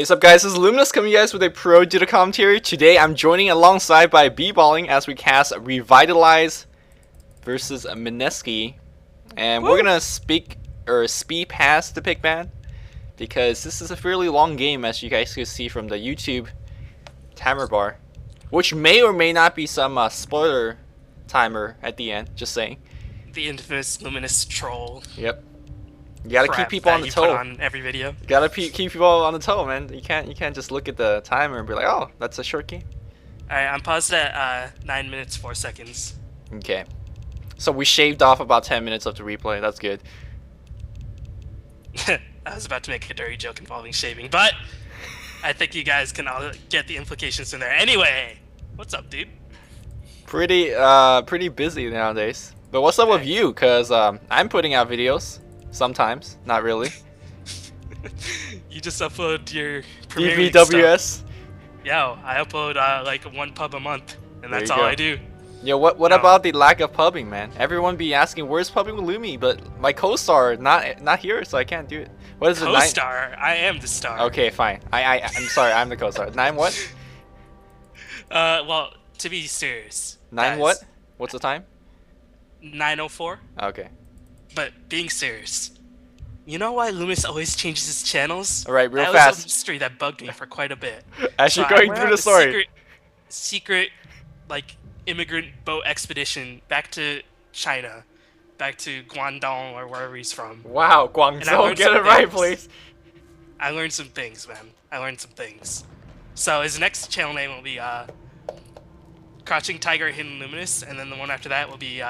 Hey, what's up guys, this is Luminous coming to you guys with a pro Duda commentary. Today I'm joining alongside by B-Balling as we cast Revitalize versus Mineski. And we're gonna speed past the pick ban because this is a fairly long game, as you guys can see from the YouTube timer bar. Which may or may not be some spoiler timer at the end, just saying. The infamous Luminous troll. Yep. You gotta keep people on the toe. Put on every video. You gotta keep people on the toe, man. You can't just look at the timer and be like, oh, that's a short game. Alright, I'm paused at 9 minutes 4 seconds. Okay. So we shaved off about 10 minutes of the replay. That's good. I was about to make a dirty joke involving shaving, but I think you guys can all get the implications from there. Anyway, what's up, dude? Pretty busy nowadays. But what's up with you? Cause I'm putting out videos sometimes, not really. You just upload your premiering DVWS. stuff. Yo, I upload like one pub a month, and that's all go. I do. Yo, what about the lack of pubbing, man? Everyone be asking, where's pubbing with Lumi? But my co-star not here, so I can't do it. What is it? Co-star? I am the star. Okay, fine. I'm sorry, I'm the co-star. 9 what? Well, to be serious. 9 what? What's the time? 9:04. Okay. But being serious, you know why Loomis always changes his channels? All right, real that fast. was a mystery that bugged me for quite a bit. As you're going through the story. Secret, like, immigrant boat expedition back to China, back to Guangdong or wherever he's from. Wow, Guangzhou, get it right, please. I learned some things, man. I learned some things. So his next channel name will be Crouching Tiger, Hidden Luminous, and then the one after that will be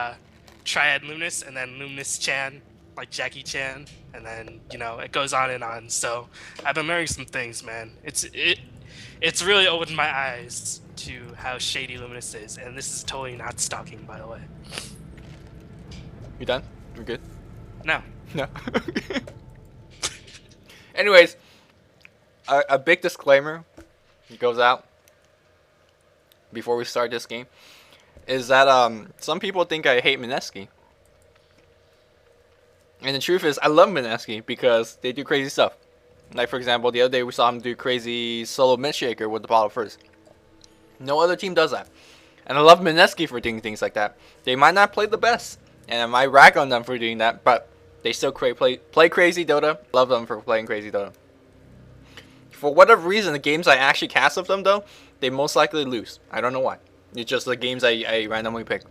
Triad Luminous, and then Luminous Chan, like Jackie Chan, and then, you know, it goes on and on. So I've been learning some things, man. It's really opened my eyes to how shady Luminous is, and this is totally not stalking, by the way. You done? We're good? No. No. Anyways, a big disclaimer goes out before we start this game is that some people think I hate Mineski. And the truth is, I love Mineski because they do crazy stuff. Like, for example, the other day we saw him do crazy solo mid shaker with the bottle first. No other team does that. And I love Mineski for doing things like that. They might not play the best, and I might rag on them for doing that, but they still play crazy Dota. Love them for playing crazy Dota. For whatever reason, the games I actually cast of them, though, they most likely lose. I don't know why. It's just the games I randomly pick.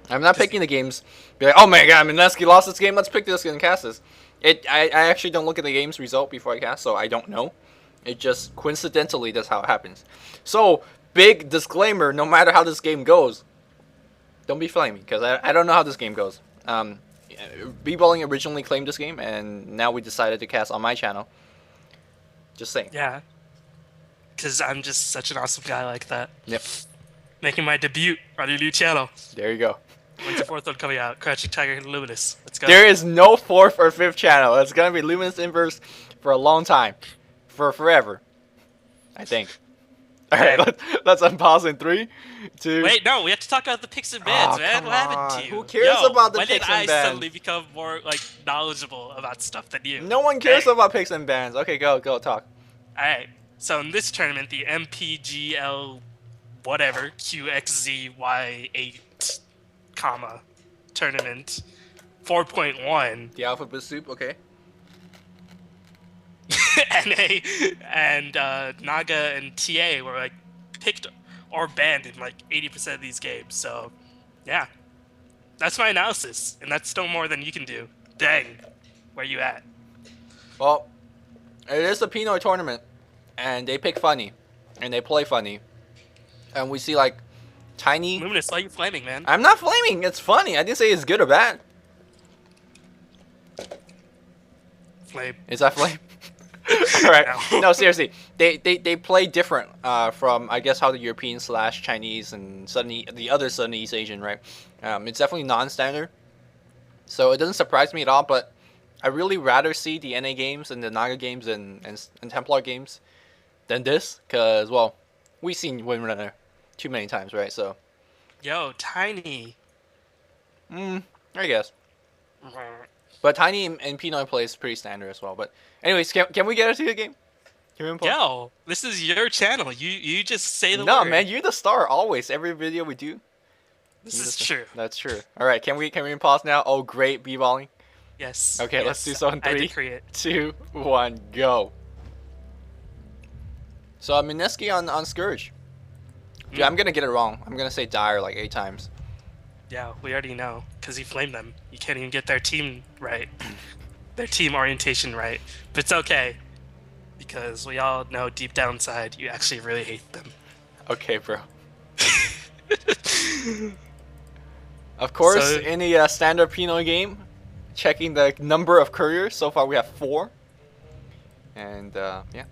I'm not picking the games, be like, oh my god, Mineski lost this game, let's pick this and cast this. I actually don't look at the game's result before I cast, so I don't know. It just coincidentally that's how it happens. So, big disclaimer, no matter how this game goes, don't be flaming, because I don't know how this game goes. B-Balling originally claimed this game, and now we decided to cast on my channel. Just saying. Yeah. Because I'm just such an awesome guy like that. Yep. Making my debut on your new channel. There you go. When's the 4th one coming out? Crouching Tiger and Luminous. Let's go. There is no 4th or 5th channel. It's going to be LuminousInverse for a long time. For forever. I think. Alright, let's unpause in 3, 2... Wait, no, we have to talk about the picks and bans, man. What happened to you? Who cares about the picks and bans? When did I suddenly become more, like, knowledgeable about stuff than you? No one cares about picks and bans. Okay, go talk. Alright, so in this tournament, the MPGL whatever, QXZY8, tournament 4.1. The alphabet soup, okay. NA and Naga and TA were like picked or banned in like 80% of these games. So, yeah, that's my analysis, and that's still more than you can do. Dang, where you at? Well, it is a Pinoy tournament, and they pick funny, and they play funny, and we see like tiny. Luminous, why are you flaming, man? I'm not flaming. It's funny. I didn't say it's good or bad. Flame. Is that flame? Alright. No, seriously. They play different from, I guess, how the European / Chinese and suddenly the other Southern East Asian, right? It's definitely non-standard. So it doesn't surprise me at all, but I really rather see the NA games and the Naga games and Templar games than this. Because, well, we've seen Windrunner too many times, right? So. Yo, Tiny. I guess. But Tiny and Pinoy play is pretty standard as well. But anyways, can we get into the game? Can we impose? Yo, this is your channel. You just say the No, word. man, you're the star always. Every video we do. This is true. That's true. All right, can we pause now? Oh, great, b-balling. Yes. Okay, yes. let's do so in I 3, decree it. 2, 1, go. So Mineski on Scourge. Dude, I'm gonna get it wrong. I'm gonna say dire like 8 times. Yeah, we already know, because you flamed them. You can't even get their team right. Their team orientation right. But it's okay, because we all know deep down inside you actually really hate them. Okay, bro. Of course, So- in the standard Pinot game, checking the number of couriers. So far we have 4. And yeah.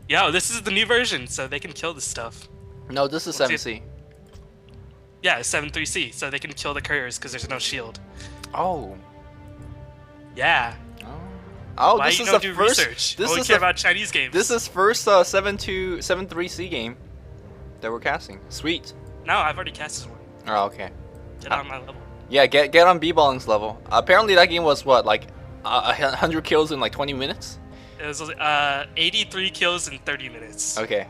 Yo, this is the new version, so they can kill this stuff. No, this is Let's 7C. Yeah, 7-3C, so they can kill the couriers because there's no shield. Oh. Yeah. Oh, Why this you is don't the do first. research? This Only is care the about Chinese games. This is first 7-3C game that we're casting. Sweet. No, I've already cast this one. Oh, okay. Get on my level. Yeah, get on b-balling's level. Apparently that game was what, like 100 kills in like 20 minutes? It was 83 kills in 30 minutes. Okay.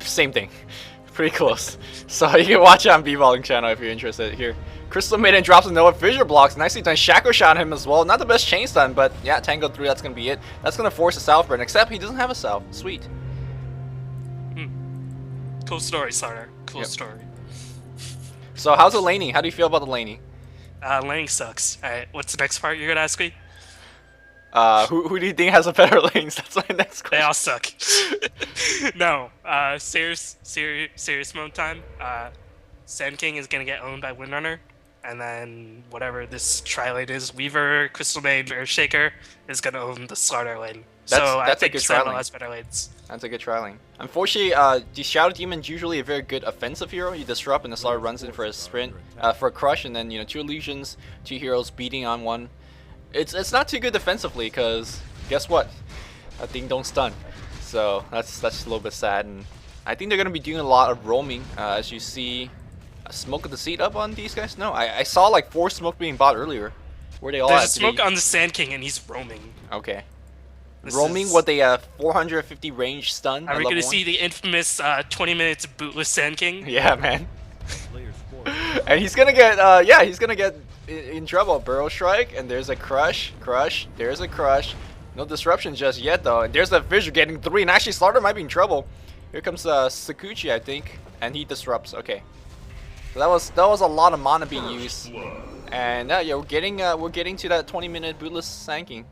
Same thing. Pretty close. So you can watch it on b-balling channel if you're interested here. Crystal Maiden drops a Noah Fissure blocks. Nicely done. Shaco shot him as well. Not the best chain stun, but yeah, Tango 3, that's going to be it. That's going to force a South burn, except he doesn't have a South. Sweet. Cool story, Sarter. Cool Yep. story. So how's the laning? How do you feel about the laning? Laning sucks. Alright, what's the next part you're gonna ask me? Who do you think has a better lanes? That's my next They question. all suck. No, serious moment time. Sand King is gonna get owned by Windrunner, and then whatever this tri lane is, Weaver, Crystal Maid, or Shaker is gonna own the Slaughter lane. That's I a think good Shadow tri lane. has better lanes. That's a good tri lane. Unfortunately, the Shadow Demon's usually a very good offensive hero. You disrupt and the Slaughter runs in for a sprint, for a crush, and then 2 illusions, 2 heroes beating on 1. It's not too good defensively, because guess what? That thing don't stun. So that's a little bit sad, and I think they're gonna be doing a lot of roaming. As you see, smoke of the seat up on these guys. No, I saw like 4 smoke being bought earlier. Where they all There's at? a smoke on the Sand King, and he's roaming. Okay. This Roaming is- what they have 450 range stun. Are at we level gonna 1? see the infamous 20 minutes bootless Sand King? Yeah, man. And he's gonna get yeah, he's gonna get in trouble. Burrow Strike, and there's a crush, there's a crush. No disruption just yet though. And there's a Fissure getting 3, and actually Slaughter might be in trouble. Here comes Sakuchi, I think, and he disrupts. Okay, so that was a lot of mana being used, and yeah, we're getting to that 20-minute bootless sanking.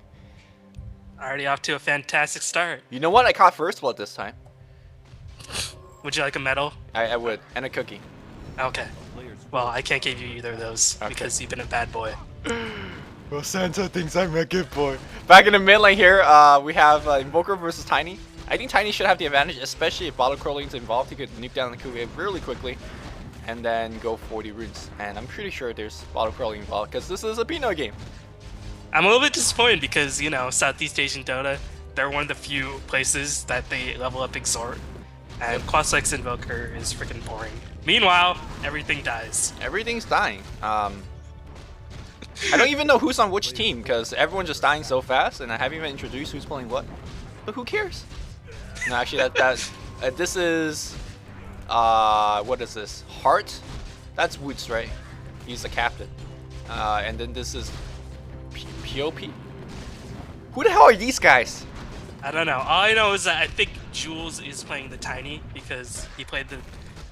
Already off to a fantastic start. You know what? I caught first blood this time. Would you like a medal? I would, and a cookie. Okay. Well, I can't give you either of those Okay. because you've been a bad boy. Well, Santa thinks I'm a good boy. Back in the mid lane here, we have Invoker versus Tiny. I think Tiny should have the advantage, especially if bottle crawling is involved. He could nuke down the Kuwait really quickly, and then go 40 runes. And I'm pretty sure there's bottle crawling involved, because this is a Pinot game. I'm a little bit disappointed because, you know, Southeast Asian Dota, they're one of the few places that they level up Exhort. And Quaslex Invoker is freaking boring. Meanwhile, everything dies. Everything's dying. I don't even know who's on which team, because everyone's just dying so fast, and I haven't even introduced who's playing what. But who cares? No, actually, this is what is this? Heart? That's Woods, right? He's the captain. And then this is POP. Who the hell are these guys? I don't know. All I know is that I think Jules is playing the Tiny because he played the...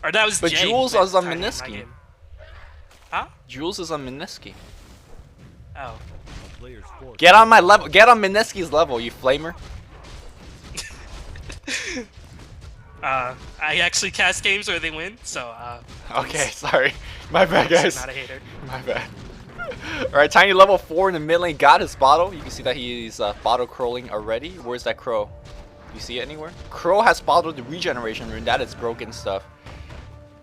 Or that was But Jay who Jules played was the on Tiny in my Mineski. game. Huh? Jules is on Mineski. Oh. Get on my level. Get on Mineski's level, you flamer. I actually cast games where they win, so Okay, sorry. My bad, I'm guys. not a hater. My bad. Alright, Tiny level 4 in the mid lane got his bottle. You can see that he's bottle crawling already. Where's that Crow? You see it anywhere? Crow has bottled the regeneration rune. That is broken stuff.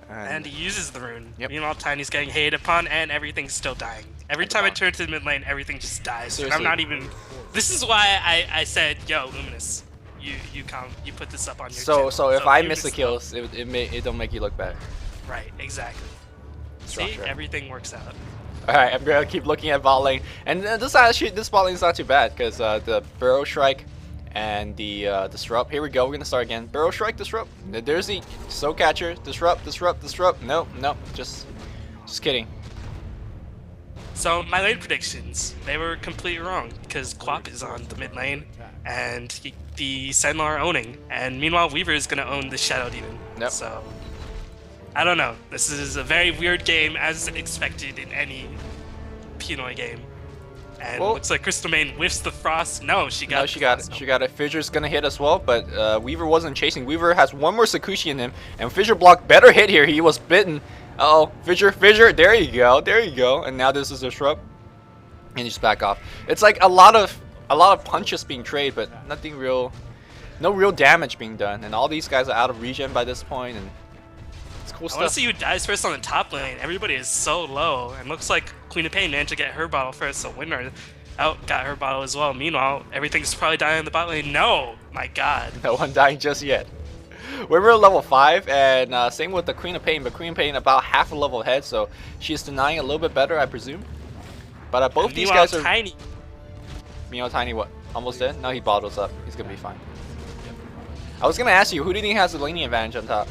And he uses the rune. Yep. Meanwhile, Tiny's getting hated upon, and everything's still dying. Every time I turn to the mid lane, everything just dies. And I'm Seriously. not even... This is why I said, yo, Luminous, you put this up on your channel. So if I you miss the can kills, it don't make you look bad. still- Right, exactly. Strong, See, strong. everything works out. Alright, I'm gonna keep looking at bot lane. And this bot lane is not too bad, because the Burrow Strike and the disrupt. Here we go. We're gonna start again. Barrel strike, disrupt. There's the soul catcher. Disrupt, disrupt, disrupt. Nope, nope. Just kidding. So my lane predictions, they were completely wrong because Quap is on the mid lane and the Sentinel are owning, and meanwhile Weaver is gonna own the Shadow Demon. Yep. So I don't know. This is a very weird game as expected in any Pinoy game. And Well, looks like Crystal Main whiffs the frost. No, she got. No, she got it. She got it. Fissure's gonna hit as well, but Weaver wasn't chasing. Weaver has one more Sakushi in him, and Fissure blocked better hit here. He was bitten. Uh oh, Fissure. There you go. There you go. And now this is a shrub, and you just back off. It's like a lot of punches being traded, but nothing real, no real damage being done. And all these guys are out of regen by this point, and it's cool I stuff. want to see who dies first on the top lane. Everybody is so low, and looks like Queen of Pain managed to get her bottle first, so Winner out got her bottle as well. Meanwhile, everything's probably dying in the bot lane. No, my God. No one dying just yet. We're level 5, and same with the Queen of Pain, but Queen of Pain about half a level ahead, so she's denying a little bit better, I presume. But both these guys are... Tiny. Meanwhile, Tiny what? Almost dead? No, he bottles up. He's gonna be fine. I was gonna ask you, who do you think has the laning advantage on top?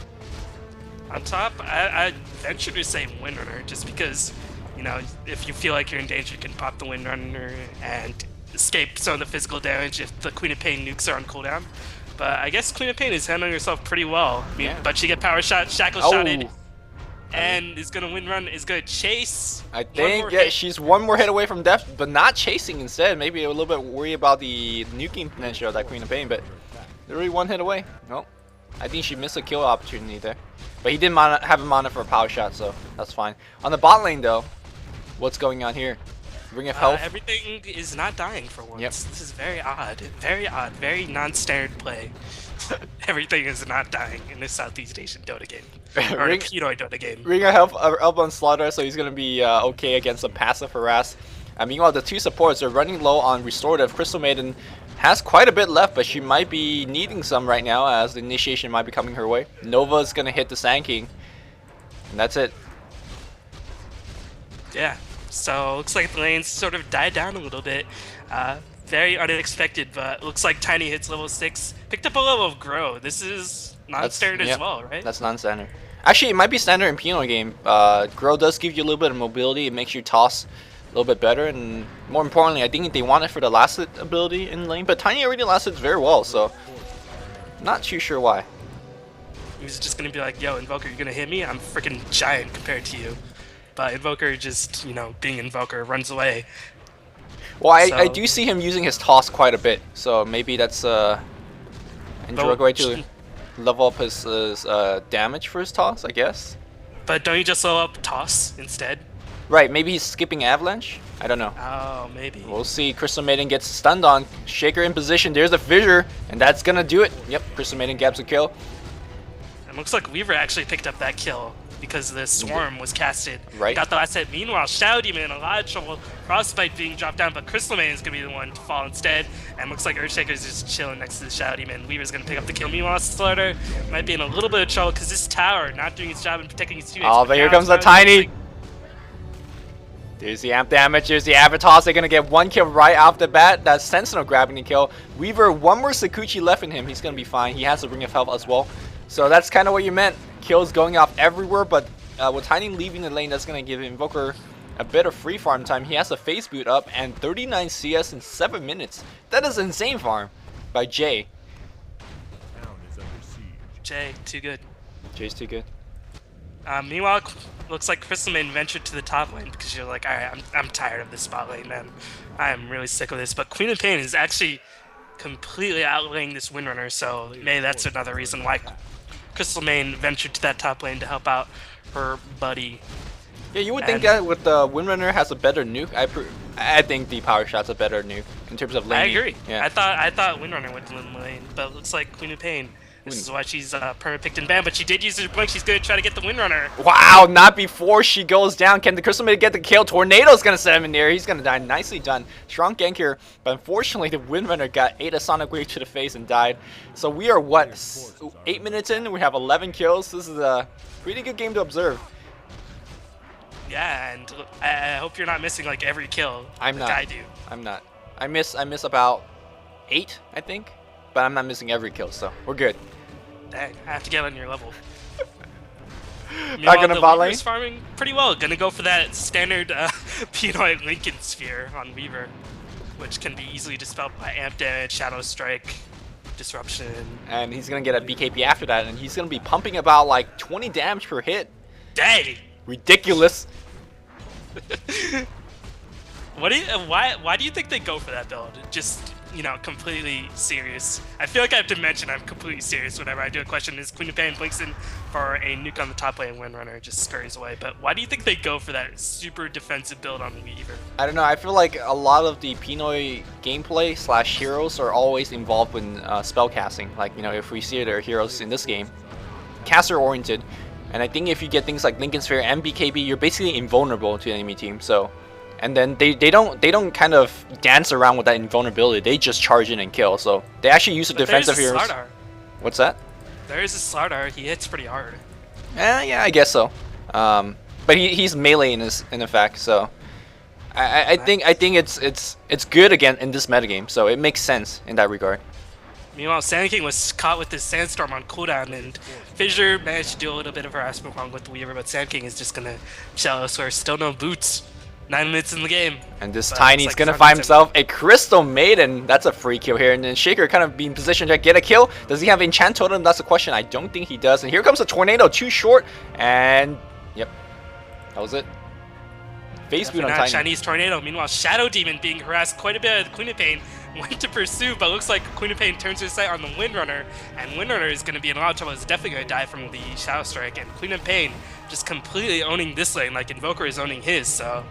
On top, I venture to say Windrunner, just because, you know, if you feel like you're in danger, you can pop the Windrunner and escape some of the physical damage if the Queen of Pain nukes are on cooldown. But I guess Queen of Pain is handling herself pretty well. I mean, Yeah. But she get power shot, shackle shotted, and is gonna run, is gonna chase. I think, yeah, she's one more hit away from death, but not chasing instead. Maybe a little bit worried about the nuking potential of that Queen of Pain, but literally one hit away. Nope. I think she missed a kill opportunity there. But he didn't have him on it for a power shot, so that's fine. On the bot lane, though, what's going on here? Ring of Health? Everything is not dying for once. Yep. This is very odd, very non-standard play. Everything is not dying in this Southeast Asian Dota game. Or a Pinoy Dota game. Ring of Health up on Slaughter, so he's going to be okay against a passive harass. Meanwhile, the two supports are running low on Restorative. Crystal Maiden has quite a bit left, but she might be needing some right now as the initiation might be coming her way. Nova's going to hit the Sand King, and that's it. Yeah, so looks like the lanes sort of died down a little bit. Very unexpected, but looks like Tiny hits level 6. Picked up a level of Grow. This is non-standard as well, right? That's non-standard. Actually, it might be standard in Pinoy game. Grow does give you a little bit of mobility. It makes you toss a little bit better, and more importantly, I think they want it for the last hit ability in lane, but Tiny already last hits very well, so not too sure why. He's just gonna be like, yo, Invoker, you're gonna hit me? I'm freaking giant compared to you. But Invoker just, you know, being Invoker, runs away. Well, I do see him using his toss quite a bit, so maybe that's a way to level up his damage for his toss, I guess. But don't you just level up Toss instead? Right, maybe he's skipping Avalanche? I don't know. Oh, maybe. We'll see. Crystal Maiden gets stunned on. Shaker in position. There's a Fissure, and that's gonna do it. Yep, Crystal Maiden gets a kill. It looks like Weaver actually picked up that kill because the Swarm was casted. Right. Got the last hit. Meanwhile, Shadow Demon in a lot of trouble. Frostbite being dropped down, but Crystal Maiden is going to be the one to fall instead. And looks like Earthshaker is just chilling next to the Shadow Demon. Weaver's going to pick up the kill. Meanwhile, Slaughter might be in a little bit of trouble because this tower not doing its job in protecting his teammates. Oh, but here comes the Tiny. There's the amp damage, there's the Avatar. They're going to get one kill right off the bat. That's Sentinel grabbing the kill. Weaver, one more Sakuchi left in him. He's going to be fine. He has a Ring of Health as well. So that's kind of what you meant. Kills going off everywhere, but with Tiny leaving the lane, that's going to give Invoker a bit of free farm time. He has a face boot up and 39 CS in 7 minutes. That is insane farm by Jay. Jay, too good. Jay's too good. Meanwhile, looks like Crystal Maiden ventured to the top lane because you're like, alright, I'm tired of this spot lane, man. I am really sick of this. But Queen of Pain is actually completely outlaying this Windrunner, so maybe that's another reason why Crystal Maiden ventured to that top lane to help out her buddy. Yeah, you would think that with the Windrunner has a better nuke. I think the power shot's a better nuke in terms of lane. I agree. Yeah. I thought Windrunner went to the lane, but it looks like Queen of Pain. This is why she's perma-picked and banned, but she did use her blink. She's going to try to get the Windrunner. Wow, not before she goes down. Can the Crystal Maiden get the kill? Tornado's going to set him in there. He's going to die. Nicely done. Strong gank here, but unfortunately the Windrunner got 8 a Sonic Wave to the face and died. So we are, what, 8 minutes in? We have 11 kills. This is a pretty good game to observe. Yeah, and I hope you're not missing like every kill. I'm not. I do. I'm not. I miss about 8, I think. but I'm not missing every kill, so we're good. Dang, I have to get on your level. Not gonna bot lane? Weaver's farming pretty well. Gonna go for that standard Pinoy Lincoln Sphere on Weaver, which can be easily dispelled by Amp Damage, Shadow Strike, Disruption. And he's gonna get a BKB after that, and he's gonna be pumping about like 20 damage per hit. Dang! Ridiculous. Why do you think they go for that build? Just, you know, completely serious. I feel like I have to mention I'm completely serious whenever I do a question. Is Queen of Pain blinks in for a nuke on the top lane, Windrunner just scurries away. But why do you think they go for that super defensive build on Weaver? I don't know, I feel like a lot of the Pinoy gameplay / heroes are always involved in spell casting. Like, you know, if we see their heroes in this game, caster oriented. And I think if you get things like Lincoln Sphere and BKB, you're basically invulnerable to the enemy team. So, and then they don't kind of dance around with that invulnerability. They just charge in and kill. So they actually use the defensive heroes. Slardar. What's that? There is a Slardar. He hits pretty hard. Yeah, I guess so. But he's melee in effect. So I think it's good again in this metagame. So it makes sense in that regard. Meanwhile, Sand King was caught with this Sandstorm on cooldown, and Fissure managed to do a little bit of harassment along with the Weaver, but Sand King is just gonna shell elsewhere. Still no boots. 9 minutes in the game. And this Tiny's gonna find himself a Crystal Maiden. That's a free kill here. And then Shaker kind of being positioned to get a kill. Does he have Enchant Totem? That's the question. I don't think he does. And here comes a Tornado, too short. And yep, that was it. Face boot on Tiny. Chinese Tornado. Meanwhile, Shadow Demon being harassed quite a bit at the Queen of Pain. Went to pursue, but looks like Queen of Pain turns her sight on the Windrunner, and Windrunner is going to be in a lot of trouble. It's definitely going to die from the Shadow Strike, and Queen of Pain just completely owning this lane like Invoker is owning his, so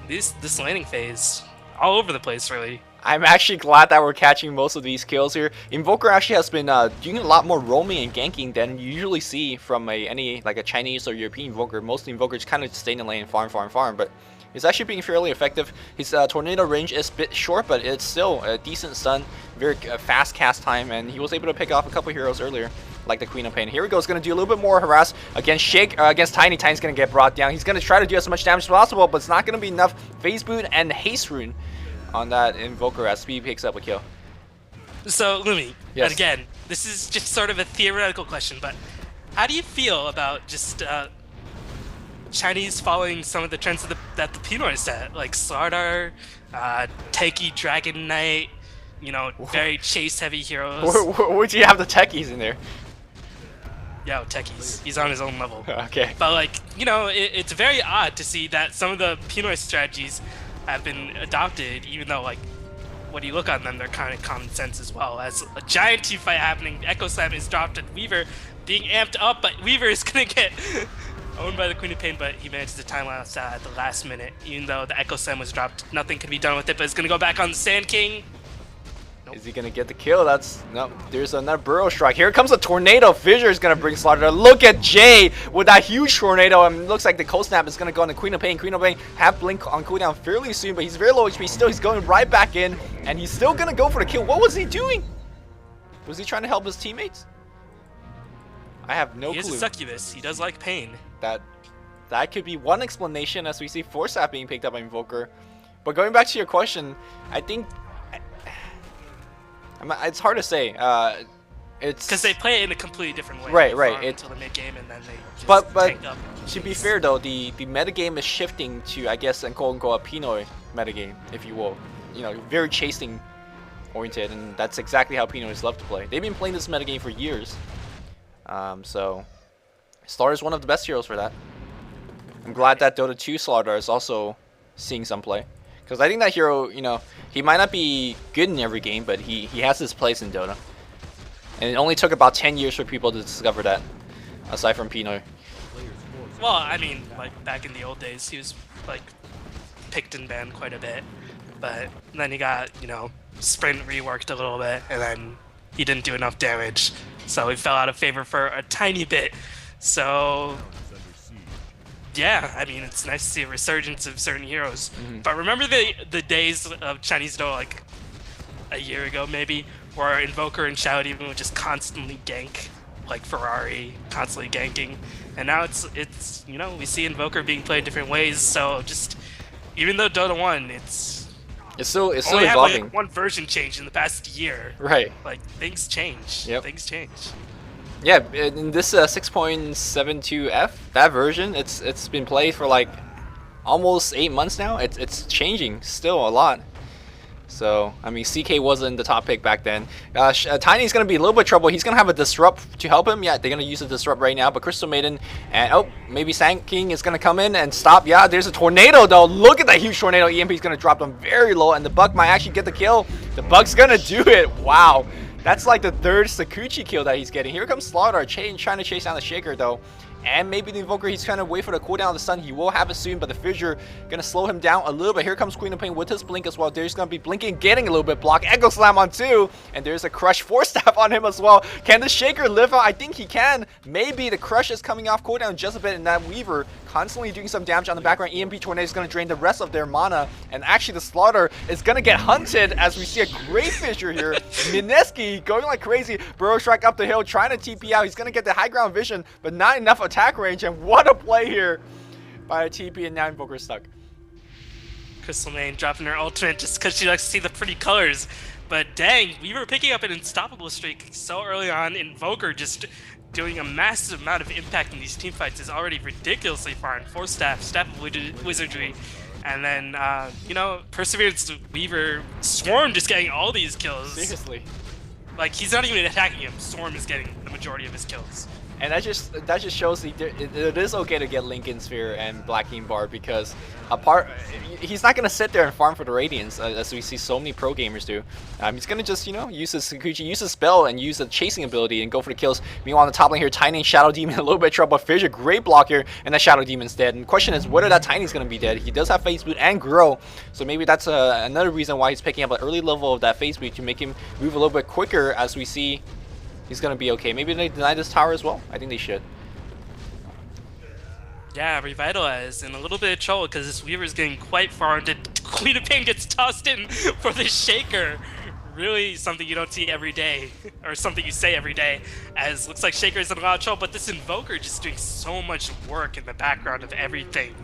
this laning phase, all over the place, really. I'm actually glad that we're catching most of these kills here. Invoker actually has been doing a lot more roaming and ganking than you usually see from any like a Chinese or European Invoker. Most Invokers kind of stay in the lane and farm, but it's actually being fairly effective. His tornado range is a bit short, but it's still a decent stun, very fast cast time, and he was able to pick off a couple heroes earlier, like the Queen of Pain. Here we go, he's going to do a little bit more harass against against Tiny. Tiny's going to get brought down. He's going to try to do as much damage as possible, but it's not going to be enough. Phase boot and haste rune on that Invoker as Speed picks up a kill. So, Lumi, yes. And again, this is just sort of a theoretical question, but how do you feel about just Chinese following some of the trends that the Pinoy set, like Slardar, Tanky Dragon Knight, you know, very chase-heavy heroes. Where'd you have the techies in there? Yeah, techies. He's on his own level. Okay. But, like, you know, it's very odd to see that some of the Pinoy strategies have been adopted, even though, like, when you look on them, they're kind of common sense as well. As a giant team fight happening, Echo Slam is dropped at Weaver, being amped up, but Weaver is going to get owned by the Queen of Pain, but he manages to time out at the last minute. Even though the Echo Slam was dropped, nothing can be done with it, but it's going to go back on the Sand King. Nope. Is he going to get the kill? No, there's another Burrow Strike. Here comes a Tornado. Fissure is going to bring Slaughter. Look at Jay with that huge Tornado. And it looks like the Cold Snap is going to go on the Queen of Pain. Queen of Pain have Blink on cooldown fairly soon, but he's very low HP still. He's going right back in, and he's still going to go for the kill. What was he doing? Was he trying to help his teammates? I have no clue. He is a succubus. He does like pain. That could be one explanation, as we see Force Sap being picked up by Invoker. But going back to your question, I think it's hard to say. It's because they play it in a completely different way. Right. Until the mid game, and then they just tank up. To be fair though, the metagame is shifting to, I guess, and quote unquote a Pinoy metagame, if you will. You know, very chasing oriented, and that's exactly how Pinoys love to play. They've been playing this metagame for years. So Slardar is one of the best heroes for that. I'm glad that Dota 2 Slardar is also seeing some play, because I think that hero, you know, he might not be good in every game, but he has his place in Dota. And it only took about 10 years for people to discover that, aside from Pinoy. Well, I mean, like, back in the old days, he was, like, picked and banned quite a bit. But then he got, you know, sprint reworked a little bit, and then he didn't do enough damage. So he fell out of favor for a tiny bit. So yeah, I mean, it's nice to see a resurgence of certain heroes. But remember the days of Chinese Dota, like a year ago maybe, where Invoker and Shadow Demon would just constantly gank, like Ferrari, constantly ganking. And now it's you know, we see Invoker being played different ways, so just, even though Dota 1, it's It's still Only have evolving. like one version change in the past year. Right. Like things change. Yep. Things change. Yeah, in this 6.72F, that version, it's been played for like almost 8 months now. It's changing still a lot. So, I mean, CK wasn't the top pick back then. Tiny's going to be a little bit of trouble. He's going to have a Disrupt to help him. Yeah, they're going to use a Disrupt right now. But Crystal Maiden and, oh, maybe Sand King is going to come in and stop. Yeah, there's a Tornado, though. Look at that huge Tornado. EMP is going to drop them very low. And the Buck might actually get the kill. The Buck's going to do it. Wow. That's like the third Sakuchi kill that he's getting. Here comes Slaughter trying to chase down the Shaker, though. And maybe the Invoker, he's trying to wait for the cooldown of the stun. He will have it soon, but the Fissure going to slow him down a little bit. Here comes Queen of Pain with his Blink as well. There's going to be blinking, getting a little bit blocked. Echo Slam on 2, and there's a Crush Force Staff on him as well. Can the Shaker live out? I think he can. Maybe the Crush is coming off cooldown just a bit, and that Weaver constantly doing some damage on the background. EMP Tornado is going to drain the rest of their mana, and actually the Slaughter is going to get hunted as we see a great Fissure here. Mineski going like crazy. Burrow Strike up the hill, trying to TP out. He's going to get the high ground vision, but not enough attack range, and what a play here by a TP, and now Invoker's stuck. Crystal Maiden dropping her ultimate just because she likes to see the pretty colors. But dang, we were picking up an unstoppable streak so early on. Invoker just doing a massive amount of impact in these team fights is already ridiculously far. And 4 Staff of Wizardry, and then, you know, Perseverance Weaver, Swarm just getting all these kills. Seriously. Like, he's not even attacking him. Swarm is getting the majority of his kills. And that just shows it is okay to get Lincoln Sphere and Black King Bard, because he's not gonna sit there and farm for the Radiance as we see so many pro gamers do. He's gonna just, you know, use his Sakuchi, use his spell, and use the chasing ability and go for the kills. Meanwhile, on the top lane here, Tiny and Shadow Demon a little bit of trouble. Fissure, great block here, and that Shadow Demon's dead. And the question is whether that Tiny's gonna be dead. He does have Phase Boot and Grow, so maybe that's another reason why he's picking up an early level of that Phase Boot to make him move a little bit quicker, as we see. He's going to be okay. Maybe they deny this tower as well? I think they should. Yeah, Revitalize in a little bit of trouble because this Weaver's getting quite far into Queen of Pain gets tossed in for the Shaker. Really something you don't see every day, or something you say every day, as looks like Shaker's in a lot of trouble, but this Invoker just doing so much work in the background of everything.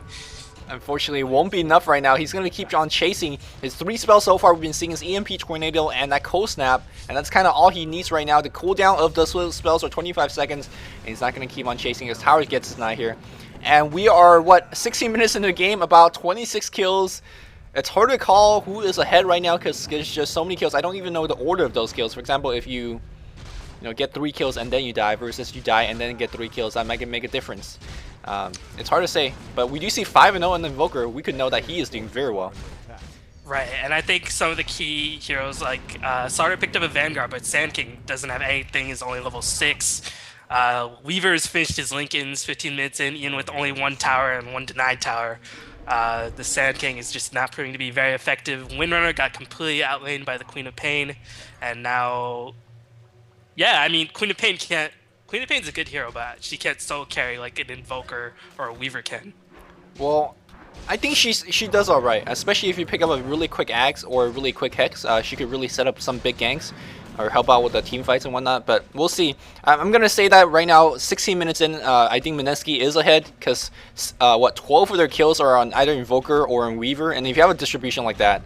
Unfortunately, it won't be enough right now. He's going to keep on chasing. His 3 spells so far we've been seeing is EMP, Tornado, and that Cold Snap. And that's kind of all he needs right now. The cooldown of those spells are 25 seconds. And he's not going to keep on chasing. His tower gets denied here. And we are, what, 16 minutes into the game, about 26 kills. It's hard to call who is ahead right now because there's just so many kills. I don't even know the order of those kills. For example, if you get 3 kills and then you die versus you die and then get 3 kills, that might make a difference. It's hard to say, but we do see 5-0 on the Invoker. We could know that he is doing very well. Right, and I think some of the key heroes, like Slaughter picked up a Vanguard, but Sand King doesn't have anything, is only level 6. Weaver's finished his Lincolns 15 minutes in, even with only 1 tower and 1 denied tower. The Sand King is just not proving to be very effective. Windrunner got completely outlaned by the Queen of Pain, and now, yeah, I mean, Queen of Pain's a good hero, but she can't solo carry like an Invoker or a Weaver can. Well, I think she does all right, especially if you pick up a really quick Axe or a really quick Hex. She could really set up some big ganks or help out with the team fights and whatnot, but we'll see. I'm going to say that right now, 16 minutes in, I think Mineski is ahead because, 12 of their kills are on either Invoker or on Weaver, and if you have a distribution like that,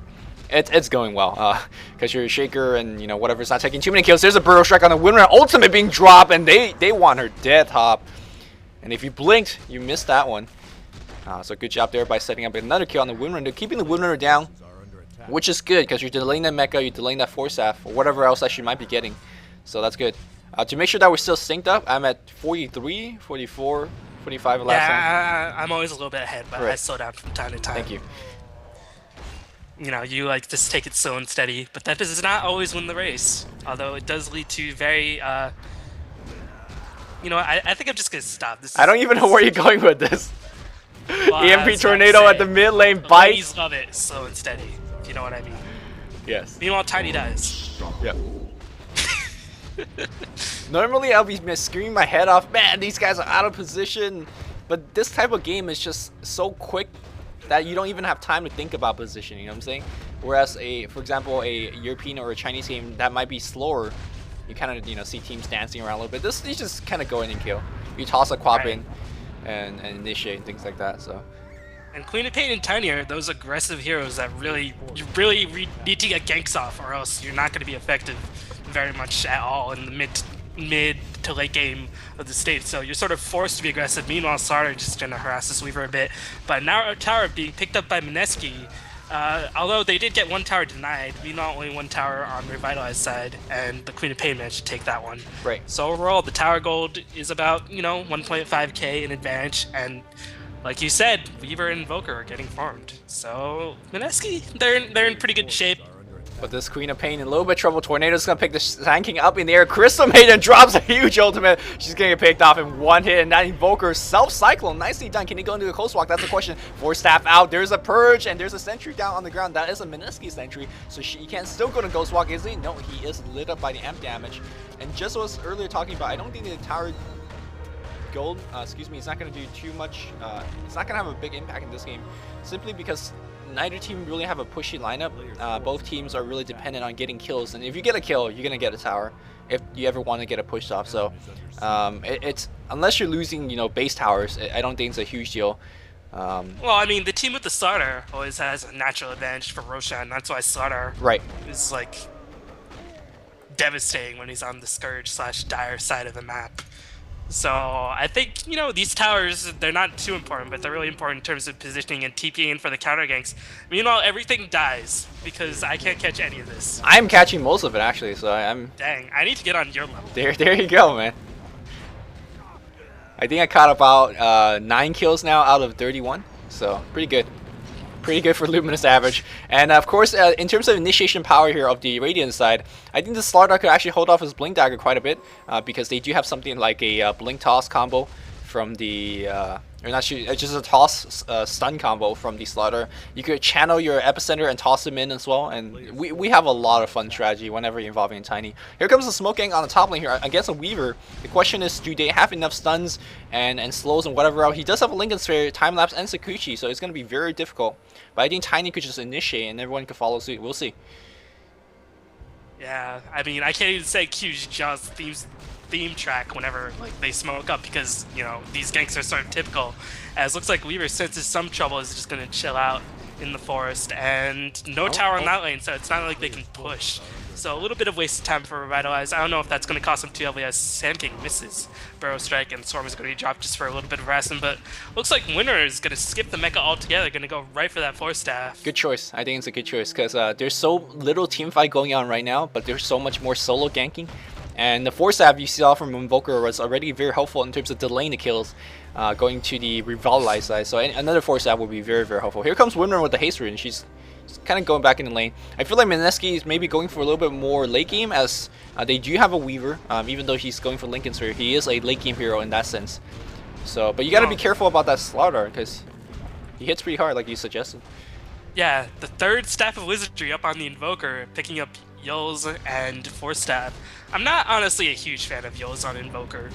it's going well, because you're a Shaker and, whatever's not taking too many kills. There's a Burrow Strike on the Windrunner ultimate being dropped, and they want her dead, Hop. And if you blinked, you missed that one. So good job there by setting up another kill on the Windrunner, keeping the Windrunner down, which is good, because you're delaying that Mecha, you're delaying that Force Staff, or whatever else that she might be getting. So that's good. To make sure that we're still synced up, I'm at 43, 44, 45 last time. Yeah, I'm always a little bit ahead, but right. I slow down from time to time. Thank you. You like just take it slow and steady, but that does not always win the race. Although it does lead to very, I think I'm just gonna stop. I don't even know where you're going with this. Well, EMP Tornado at the mid lane bites. Ladies love it, slow and steady. If you know what I mean. Yes. Meanwhile, Tiny dies. Yep. Normally I'll be screaming my head off. Man, these guys are out of position. But this type of game is just so quick that you don't even have time to think about positioning, you know what I'm saying? Whereas for example, a European or a Chinese game that might be slower, you kind of, see teams dancing around a little bit. You just kind of go in and kill. You toss a Quap in and initiate and things like that, so. And Queen of Pain and Tiny are those aggressive heroes that you really need to get ganks off, or else you're not going to be effective very much at all in the mid to late game of the stage. So you're sort of forced to be aggressive. Meanwhile, Sartre just going to harass this Weaver a bit. But now our tower being picked up by Mineski. Although they did get one tower denied, meanwhile only one tower on Revitalize side, and the Queen of Pain managed to take that one. Right. So overall, the tower gold is about 1.5k in advantage, and like you said, Weaver and Invoker are getting farmed. So Mineski, they're in pretty good shape. But this Queen of Pain in a little bit of trouble. Tornado's gonna pick the Sand King up in the air. Crystal Maiden drops a huge ultimate. She's gonna get picked off in one hit, and that Invoker self-cycle. Nicely done. Can he go into the close walk? That's the question. Force staff out. There's a purge, and there's a sentry down on the ground. That is a Mineski sentry. So he can still go to Ghost Walk, is he? No, he is lit up by the amp damage. And just what I was earlier talking about, I don't think the tower gold, it's not going to do too much. It's not going to have a big impact in this game, simply because neither team really have a pushy lineup. Both teams are really dependent on getting kills, and if you get a kill, you're going to get a tower if you ever want to get a push off. So it's unless you're losing, base towers, I don't think it's a huge deal. Well, I mean, the team with the Slaughter always has a natural advantage for Roshan. That's why Slaughter is like devastating when he's on the Scourge/Dire side of the map. So I think, these towers, they're not too important, but they're really important in terms of positioning and TPing for the counter ganks. Meanwhile, everything dies because I can't catch any of this. I'm catching most of it, actually, so I'm... Dang, I need to get on your level. There you go, man. I think I caught about 9 kills now out of 31, so pretty good. Pretty good for Luminous average. And of course, in terms of initiation power here of the Radiant side, I think the Slaughter could actually hold off his Blink Dagger quite a bit, because they do have something like a Blink Toss combo from the, or not, just a Toss stun combo from the Slaughter. You could channel your Epicenter and toss him in as well, and we have a lot of fun strategy whenever you're involving Tiny. Here comes the Smoke Gang on the top lane here against a Weaver. The question is, do they have enough stuns and slows and whatever else? He does have a Lincoln Sphere, Time Lapse, and Sakuchi, so it's going to be very difficult. But I think Tiny could just initiate and everyone could follow suit. We'll see. Yeah, I mean, I can't even say Q's just theme track whenever they smoke up, because these ganks are sort of typical. As looks like Weaver senses some trouble, is just gonna chill out in the forest, and no tower on that lane, so it's not like they can push. So a little bit of wasted time for Revitalize. I don't know if that's going to cost him 2 LV as Sand King misses Burrow Strike and Storm is going to be dropped just for a little bit of harassment, but looks like Winner is going to skip the mecha altogether, going to go right for that Force Staff. Good choice. I think it's a good choice, because there's so little team fight going on right now, but there's so much more solo ganking. And the Force Staff you saw from Invoker was already very helpful in terms of delaying the kills, going to the Revitalize side. So another Force Staff would be very, very helpful. Here comes Winner with the Haste Rune. She's kind of going back in the lane. I feel like Mineski is maybe going for a little bit more late game, as they do have a Weaver. Even though he's going for Lincoln Sphere, he is a late game hero in that sense. So, but you got to be careful about that Slaughter, because he hits pretty hard, like you suggested. Yeah, the third Staff of Wizardry up on the Invoker, picking up Yulz and Force Staff. I'm not honestly a huge fan of Yulz on Invoker,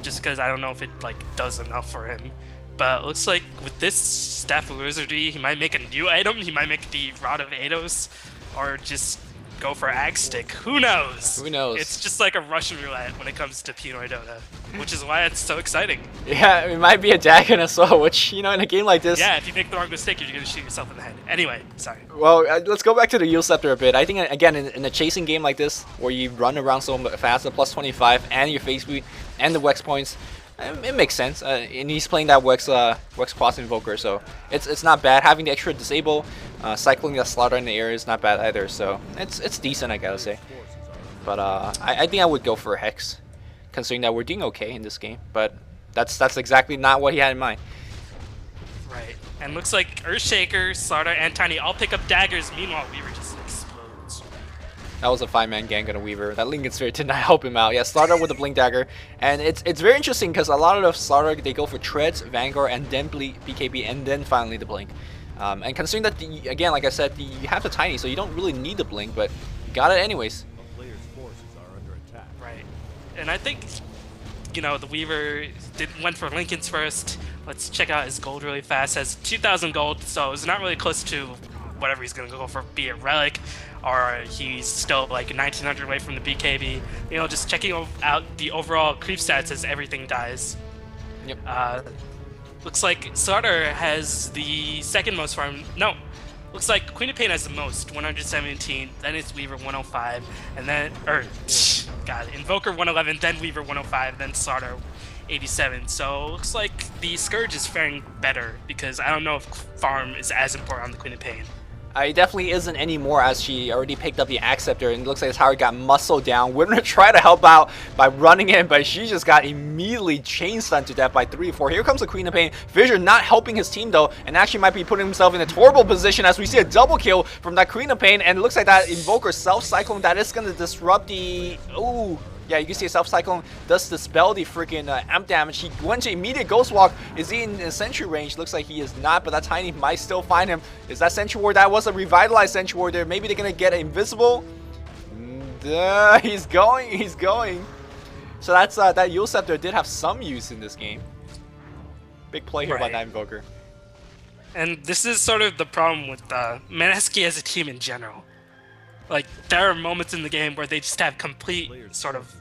just because I don't know if it does enough for him. But it looks like with this Staff of Wizardry, he might make a new item. He might make the Rod of Eidos, or just go for Axe Stick. Who knows? Who knows? It's just like a Russian roulette when it comes to Pinoy Dota, which is why it's so exciting. Yeah, it might be a dagger as well, which, in a game like this... Yeah, if you make the wrong mistake, you're going to shoot yourself in the head. Anyway, sorry. Well, let's go back to the Yule Scepter a bit. I think, again, in a chasing game like this, where you run around so fast, the plus 25, and your face speed, and the Wex points, it makes sense, and he's playing that Wex Cross Invoker, so it's not bad. Having the extra disable, cycling the Slaughter in the air is not bad either, so it's decent, I gotta say. But I think I would go for a Hex, considering that we're doing okay in this game, but that's exactly not what he had in mind. Right, and looks like Earthshaker, Slaughter, and Tiny all pick up daggers. Meanwhile, Weaver just explodes. That was a 5-man gank on a Weaver. That Lincoln Sphere did not help him out. Yeah, Slaughter with the Blink Dagger. And it's very interesting, because a lot of the Slaughter, they go for Treads, Vanguard, and then BKB, and then finally the Blink. And considering that, again, like I said, you have the Tiny, so you don't really need the Blink, but you got it anyways. Right. And I think, the Weaver went for Lincoln's first. Let's check out his gold really fast. Has 2,000 gold, so it's not really close to whatever he's going to go for, be it Relic, or he's still like 1900 away from the BKB. Just checking out the overall creep stats as everything dies. Yep. Looks like Sauter has the second most farm. No, looks like Queen of Pain has the most, 117. Then it's Weaver 105, and then God, Invoker 111, then Weaver 105, then Sauter 87. So looks like the Scourge is faring better because I don't know if farm is as important on the Queen of Pain. It definitely isn't anymore as she already picked up the Axe Scepter and it looks like Tower got muscled down. We're gonna try to help out by running in, but she just got immediately chain stunned to death by 3 or 4. Here comes the Queen of Pain. Fissure not helping his team though, and actually might be putting himself in a horrible position as we see a double kill from that Queen of Pain, and it looks like that Invoker self-cycling that is gonna disrupt the... Ooh. Yeah, you can see a self-cyclone does dispel the freaking amp damage. He went to immediate Ghost Walk. Is he in Sentry range? Looks like he is not, but that Tiny might still find him. Is that Sentry Ward? That was a revitalized Sentry Ward there. Maybe they're going to get invisible. He's going. He's going. So that's that Yule Scepter did have some use in this game. Big play here by that Invoker. And this is sort of the problem with Mineski as a team in general. Like, there are moments in the game where they just have complete sort of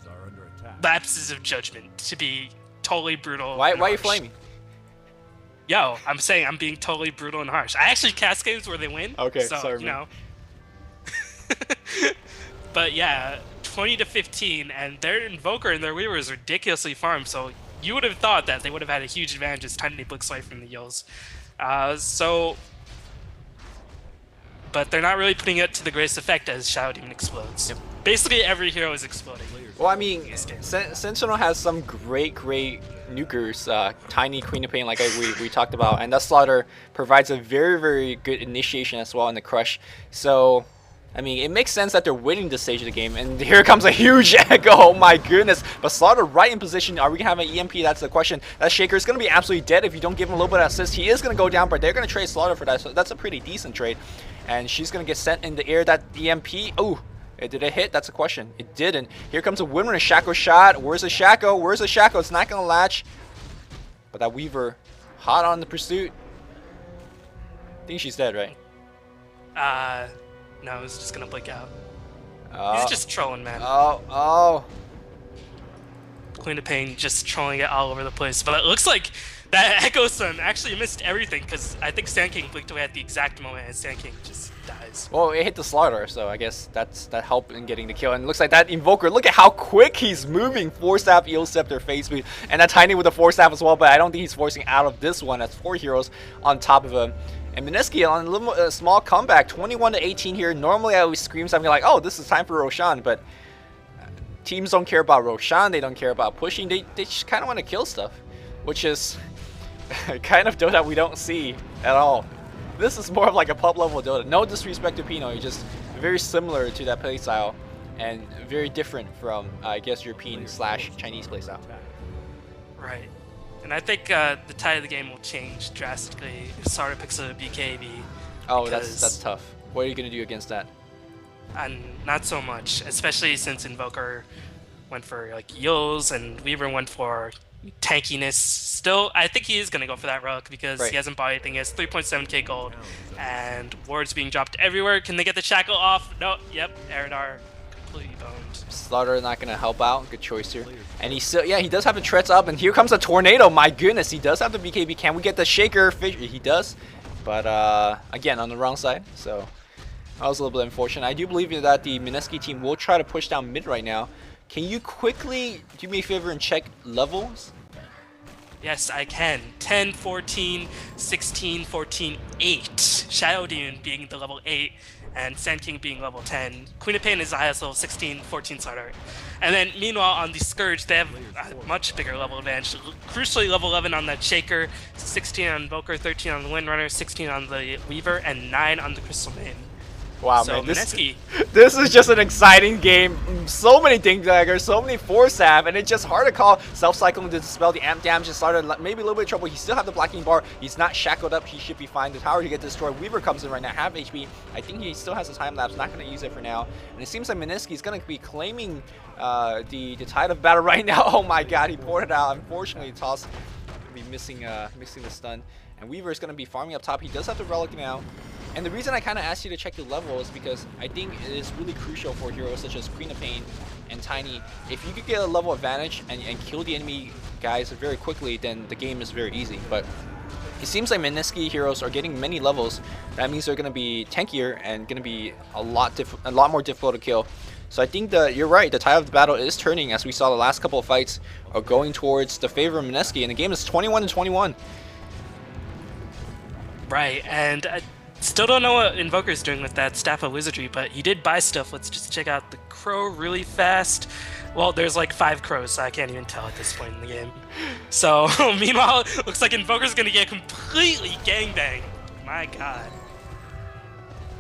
lapses of judgment to be totally brutal. Why are you flaming? Yo, I'm saying I'm being totally brutal and harsh. I actually cast games where they win. Okay, so, sorry, you know. But yeah, 20 to 15, and their Invoker and their Weaver is ridiculously farmed. So you would have thought that they would have had a huge advantage as Tiny blicks away from the Yulls. But they're not really putting it to the greatest effect as Shadow Demon explodes. Yep. Basically, every hero is exploding. Well, I mean, Sentinel has some great nukers. Tiny, Queen of Pain, like we talked about, and that Slaughter provides a very good initiation as well in the Crush. So, I mean, it makes sense that they're winning this stage of the game. And here comes a huge echo. Oh my goodness! But Slaughter right in position. Are we gonna have an EMP? That's the question. That Shaker is gonna be absolutely dead if you don't give him a little bit of assist. He is gonna go down, but they're gonna trade Slaughter for that. So that's a pretty decent trade. And she's going to get sent in the air. That EMP. Oh, did it hit? That's a question. It didn't. Here comes a Winter and Shaco shot. Where's the Shaco? Where's the Shaco? It's not going to latch. But that Weaver, hot on the pursuit. I think she's dead, right? No, it's just going to blink out. He's just trolling, man. Oh. Queen of Pain just trolling it all over the place. But it looks like that Echo Sun actually missed everything because I think Sand King blinked away at the exact moment and Sand King just dies. Well, it hit the Slaughter, so I guess that helped in getting the kill. And it looks like that Invoker, look at how quick he's moving. 4-staff, Eel Scepter, Face Speed, and that Tiny with a 4-staff as well, but I don't think he's forcing out of this one. That's 4 heroes on top of him. And Mineski on a little small comeback, 21 to 18 here. Normally I always scream something like, oh, this is time for Roshan, but teams don't care about Roshan, they don't care about pushing, they just kind of want to kill stuff, which is kind of Dota we don't see at all. This is more of like a pub level Dota. No disrespect to Pino, he's just very similar to that playstyle and very different from, I guess, European/Chinese playstyle. Right. And I think the tide of the game will change drastically if Sauter picks up a BKB. Oh, that's tough. What are you going to do against that? And not so much, especially since Invoker went for like Yulls and Weaver went for tankiness. Still, I think he is going to go for that relic because he hasn't bought anything. He has 3.7k gold and wards being dropped everywhere. Can they get the shackle off? No. Yep. Eridar completely boned. Slaughter not going to help out. Good choice here. And he still, yeah, he does have the treads up. And here comes a tornado. My goodness, he does have the BKB. Can we get the Shaker? He does. But again, on the wrong side. So that was a little bit unfortunate. I do believe that the Mineski team will try to push down mid right now. Can you quickly do me a favor and check levels? Yes, I can. 10, 14, 16, 14, 8. Shadow Demon being the level 8, and Sand King being level 10. Queen of Pain is the highest level 16, 14 Slaughter. And then, meanwhile, on the Scourge, they have a much bigger level advantage. Crucially, level 11 on the Shaker, 16 on Invoker, 13 on the Windrunner, 16 on the Weaver, and 9 on the Crystal Maiden. Wow, so, man, Mineski. This is just an exciting game. So many Ding Daggers, so many Force-Staff, and it's just hard to call. Self-cycling to dispel the amp damage and started maybe a little bit of trouble. He still have the blocking bar. He's not shackled up. He should be fine. The tower to get destroyed. Weaver comes in right now, half HP. I think he still has a time lapse. Not going to use it for now. And it seems like Mineski is going to be claiming the tide of battle right now. Oh my God, he poured it out. Unfortunately, Toss will be missing the stun. And Weaver is going to be farming up top. He does have the relic now. And the reason I kind of asked you to check the level is because I think it is really crucial for heroes such as Queen of Pain and Tiny. If you could get a level advantage and kill the enemy guys very quickly, then the game is very easy. But it seems like Mineski heroes are getting many levels. That means they're going to be tankier and going to be a lot more difficult to kill. So I think you're right. The tide of the battle is turning, as we saw the last couple of fights are going towards the favor of Mineski, and the game is 21-21. Right, and I still don't know what Invoker's doing with that Staff of Wizardry, but he did buy stuff. Let's just check out the Crow really fast. Well, there's like 5 crows, so I can't even tell at this point in the game. So, meanwhile, looks like Invoker's gonna get completely gangbanged. My god.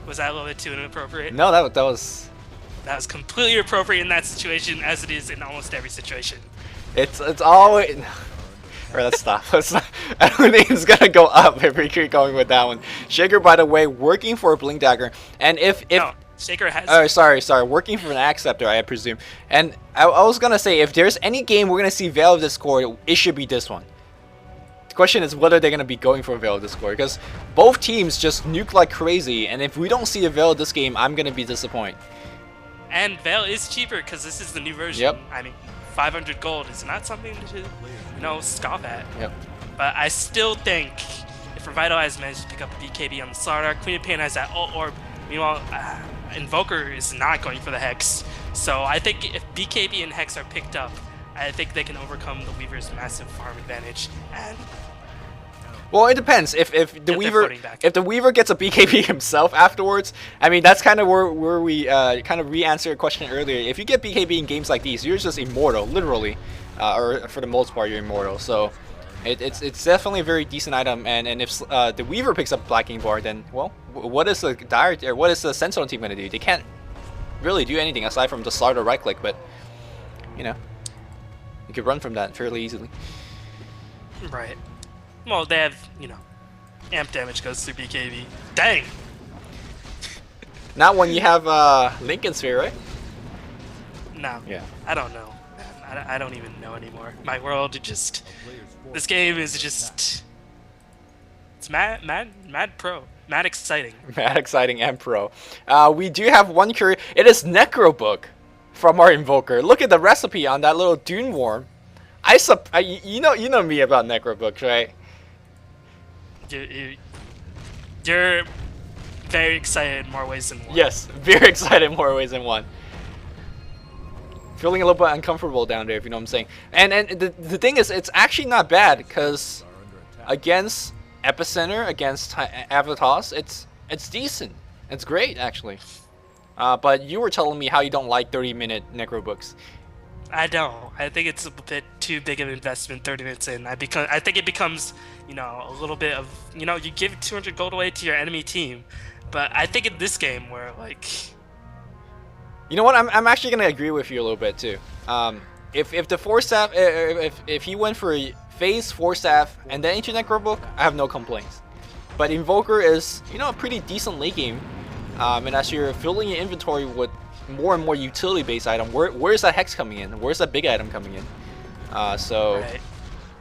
Was that a little bit too inappropriate? No, that was... That was completely appropriate in that situation, as it is in almost every situation. It's always... Alright, let's stop. I don't think it's gonna go up if we keep going with that one. Shaker, by the way, working for a Blink Dagger, and if no, Shaker has. Oh, sorry, working for an Acceptor, I presume. And I was gonna say, if there's any game we're gonna see Veil of Discord, it should be this one. The question is whether they're gonna be going for Veil of Discord, because both teams just nuke like crazy, and if we don't see a Veil this game, I'm gonna be disappointed. And Veil is cheaper because this is the new version. Yep. I mean, 500 gold is not something to, scoff at. Yep. But I still think if Revitalize manages to pick up a BKB on the Slardar, Queen of Pain has that ult orb. Meanwhile, Invoker is not going for the Hex. So I think if BKB and Hex are picked up, I think they can overcome the Weaver's massive farm advantage. And well, it depends. If the Weaver gets a BKB himself afterwards, I mean that's kind of where we kind of re-answered a question earlier. If you get BKB in games like these, you're just immortal, literally, or for the most part, you're immortal. So it's definitely a very decent item. And if the Weaver picks up Black Ink Bar, then well, what is the Sentinel team gonna do? They can't really do anything aside from the Slardar right click, but you could run from that fairly easily. Right. Well, they have, amp damage goes through BKB. Dang! Not when you have Lincoln Sphere, right? No. Yeah. I don't know. I don't even know anymore. My world, this game is just... It's mad pro. Mad exciting. Mad exciting and pro. We do have one curry. It is Necro Book from our Invoker. Look at the recipe on that little Dune Worm. You know me about Necro Books, right? You're very excited in more ways than one. Yes, very excited in more ways than one. Feeling a little bit uncomfortable down there, if you know what I'm saying. And the thing is, it's actually not bad, because against Epicenter, against Avatos, it's decent. It's great, actually. But you were telling me how you don't like 30-minute Necro Books. I don't. I think it's a bit too big of an investment 30 minutes in. I think it becomes, a little bit of, you give 200 gold away to your enemy team. But I think in this game where, like... You know what? I'm actually going to agree with you a little bit, too. If the Force Staff, if he went for a Phase, Force Staff, and then into Necro Book, I have no complaints. But Invoker is, a pretty decent late game. And as you're filling your inventory with more and more utility-based item, where's that Hex coming in? Where's that big item coming in? So right.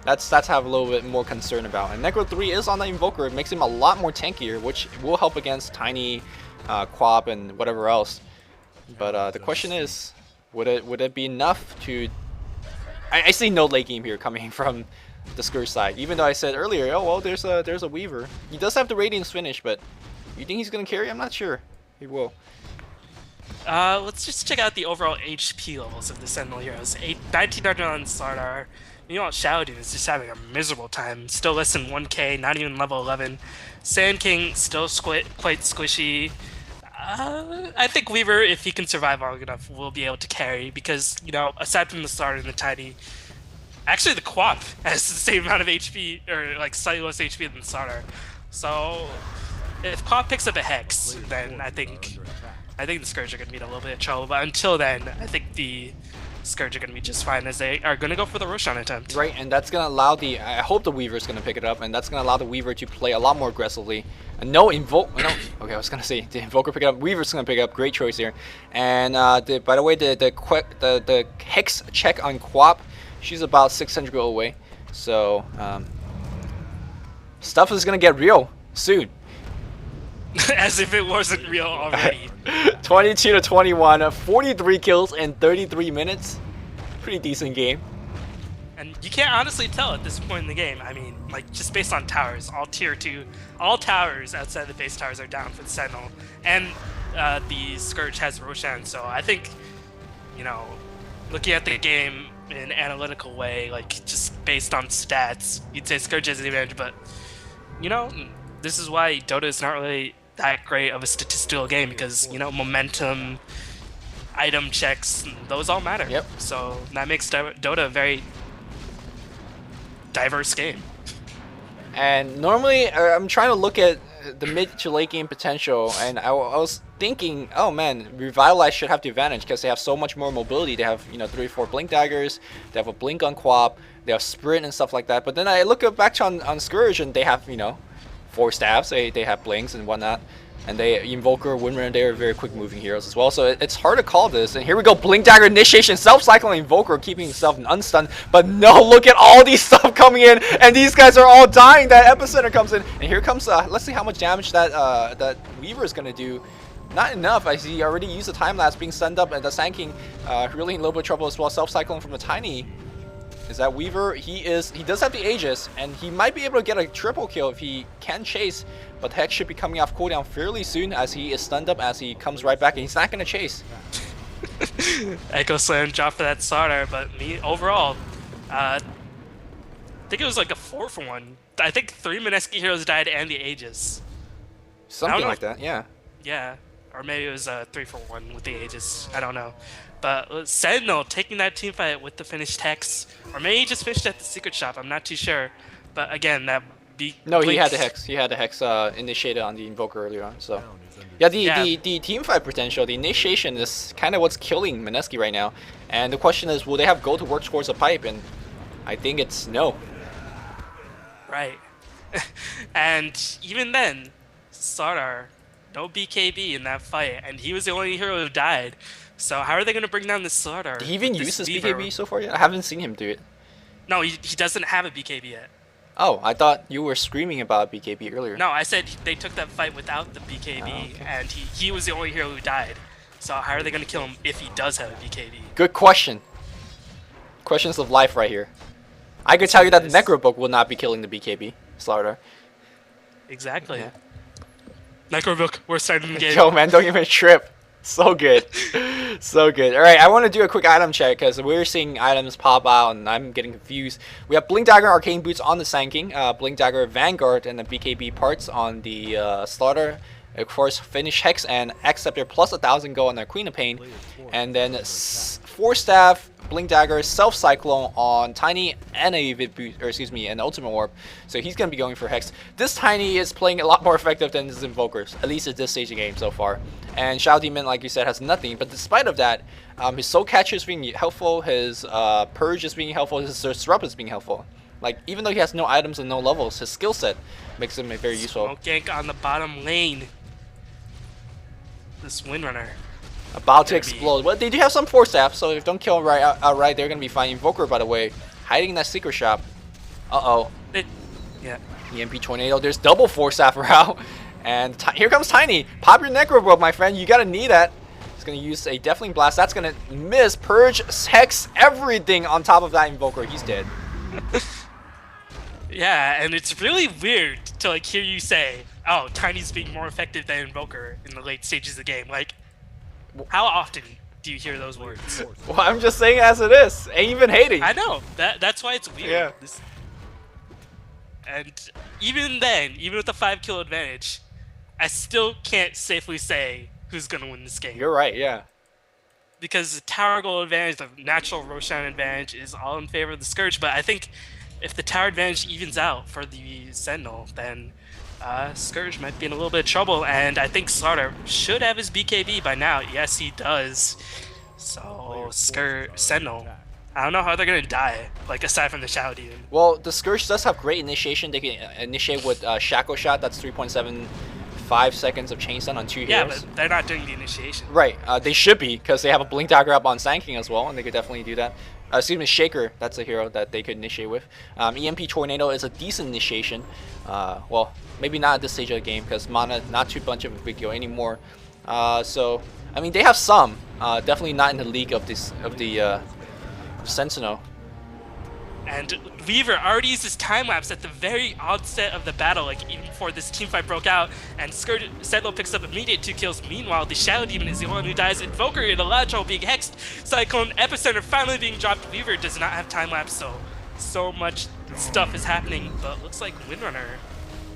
that's I have a little bit more concern about. And Necro 3 is on the Invoker. It makes him a lot more tankier, which will help against Tiny, Quap, and whatever else. But the question is, would it be enough to... I see no late game here coming from the Scourge side. Even though I said earlier, oh well, there's a Weaver. He does have the Radiance finish, but you think he's gonna carry? I'm not sure. He will. Let's just check out the overall HP levels of the Sentinel heroes. 1900 on Slardar. Shadow Doom is just having a miserable time. Still less than 1k, not even level 11. Sand King still quite squishy. I think Weaver, if he can survive long enough, will be able to carry because, aside from the Slardar and the Tiny, actually the Quap has the same amount of HP, or like slightly less HP than Slardar. So, if Quap picks up a Hex, then I think the Scourge are going to be in a little bit of trouble, but until then, I think the Scourge are going to be just fine, as they are going to go for the Roshan attempt. Right, and that's going to allow I hope the Weaver is going to pick it up, and that's going to allow the Weaver to play a lot more aggressively. And okay, I was going to say, the Invoker pick it up, Weaver's going to pick it up, great choice here. And by the way, the Hex check on Quap, she's about 600 gold away. So, stuff is going to get real soon. As if it wasn't real already. 22-21, 43 kills in 33 minutes. Pretty decent game. And you can't honestly tell at this point in the game. I mean, like, just based on towers, all tier 2, all towers outside the base towers are down for the Sentinel. And the Scourge has Roshan, so I think, you know, looking at the game in an analytical way, like, just based on stats, you'd say Scourge has the advantage, but, you know, this is why Dota is not really that great of a statistical game, because, you know, momentum, item checks, those all matter. Yep. So that makes Dota a very diverse game. And normally, I'm trying to look at the mid to late game potential, and I was thinking, oh man, Revitalize should have the advantage because they have so much more mobility. They have, you know, 3 or 4 blink daggers, they have a blink on Quap, they have sprint and stuff like that. But then I look back to on Scourge, and they have, you know, 4 staffs, they have blinks and whatnot. And they Invoker, Windrunner, they are very quick moving heroes as well. So it's hard to call this. And here we go, Blink Dagger Initiation, self-cycling Invoker, keeping himself unstunned. But no, look at all these stuff coming in, and these guys are all dying. That Epicenter comes in, and here comes, let's see how much damage that Weaver is going to do. Not enough. I see he already used the time lapse, being stunned up, and the Sand King really in a little bit of trouble as well. Self-cycling from the Tiny. Is that Weaver? He does have the Aegis, and he might be able to get a triple kill if he can chase, but Hex should be coming off cooldown fairly soon as he is stunned up as he comes right back, and he's not going to chase. Echo Slam drop for that starter, but me overall, I think it was like a 4-for-1. I think 3 Mineski heroes died and the Aegis. Something like that, yeah. Yeah, or maybe it was a 3-for-1 with the Aegis. I don't know. But Sentinel taking that team fight with the finished Hex, or maybe he just finished at the secret shop. I'm not too sure. But again, that no, he had the Hex. He had the Hex initiated on the Invoker earlier on. So yeah, the team fight potential, the initiation is kind of what's killing Mineski right now. And the question is, will they have gold to work towards a pipe? And I think it's no. Right. And even then, Sardar, no BKB in that fight, and he was the only hero who died. So how are they going to bring down the Sardar? Did he even use his BKB so far yet? I haven't seen him do it. No, he doesn't have a BKB yet. Oh, I thought you were screaming about BKB earlier. No, I said they took that fight without the BKB, okay. and he was the only hero who died. So how are they going to kill him if he does have a BKB? Good question. Questions of life right here. I could tell you that the Necrobook will not be killing the BKB, Slardar. Exactly. Yeah. Necrobook, we're starting the game. Yo, man, don't even trip. So good. So good. Alright, I want to do a quick item check because we're seeing items pop out and I'm getting confused. We have Blink Dagger Arcane Boots on the Sand King, Blink Dagger Vanguard, and the BKB parts on the Slaughter. Of course, Finish Hex and X Scepter plus 1,000 go on their Queen of Pain. And then 4 Staff, Blink Dagger, Self Cyclone on Tiny and a Vid Boost, or excuse me, an Ultimate Warp. So he's going to be going for Hex. This Tiny is playing a lot more effective than his Invokers, at least at this stage of the game so far. And Shadow Demon, like you said, has nothing. But despite of that, his Soul Catcher is being helpful, his Purge is being helpful, his Disrupt is being helpful. Like, even though he has no items and no levels, his skill set makes him very useful. Smoke gank on the bottom lane. This Windrunner. About to explode. Well, they do have some Force Staff, so if don't kill him outright, they're going to be fine. Invoker, by the way, hiding in that secret shop. Uh-oh. Yeah. EMP Tornado. There's double Force Staff around. And here comes Tiny. Pop your Necrobook, my friend. You got to need that. He's going to use a Deathling Blast. That's going to miss. Purge, Hex, everything on top of that Invoker. He's dead. Yeah, and it's really weird to like hear you say, oh, Tiny's being more effective than Invoker in the late stages of the game. Like, how often do you hear those words? Well, I'm just saying as it is. Ain't even hating. I know. That's why it's weird. Yeah. And even then, even with the 5-kill advantage, I still can't safely say who's going to win this game. You're right, yeah. Because the Tower Goal advantage, the natural Roshan advantage is all in favor of the Scourge, but I think if the Tower advantage evens out for the Sentinel, then Scourge might be in a little bit of trouble, and I think Slaughter should have his BKB by now. Yes, he does. So, Sentinel, I don't know how they're going to die, like, aside from the Shadow Demon. Well, the Scourge does have great initiation. They can initiate with Shackle Shot. That's 3.75 seconds of chain stun on 2 heroes. Yeah, but they're not doing the initiation. Right. They should be, because they have a Blink Dagger up on Sand King as well, and they could definitely do that. Excuse me, Shaker, that's a hero that they could initiate with. EMP Tornado is a decent initiation. Well, maybe not at this stage of the game, because mana not too much of a big deal anymore. So, I mean, they have some. Definitely not in the league of the Sentinel. And Weaver already used his time-lapse at the very onset of the battle, like even before this teamfight broke out, and Sentinel picks up immediate 2 kills. Meanwhile, the Shadow Demon is the one who dies. Invoker in a lot of trouble being hexed. Cyclone Epicenter finally being dropped. Weaver does not have time-lapse, so much stuff is happening, but looks like Windrunner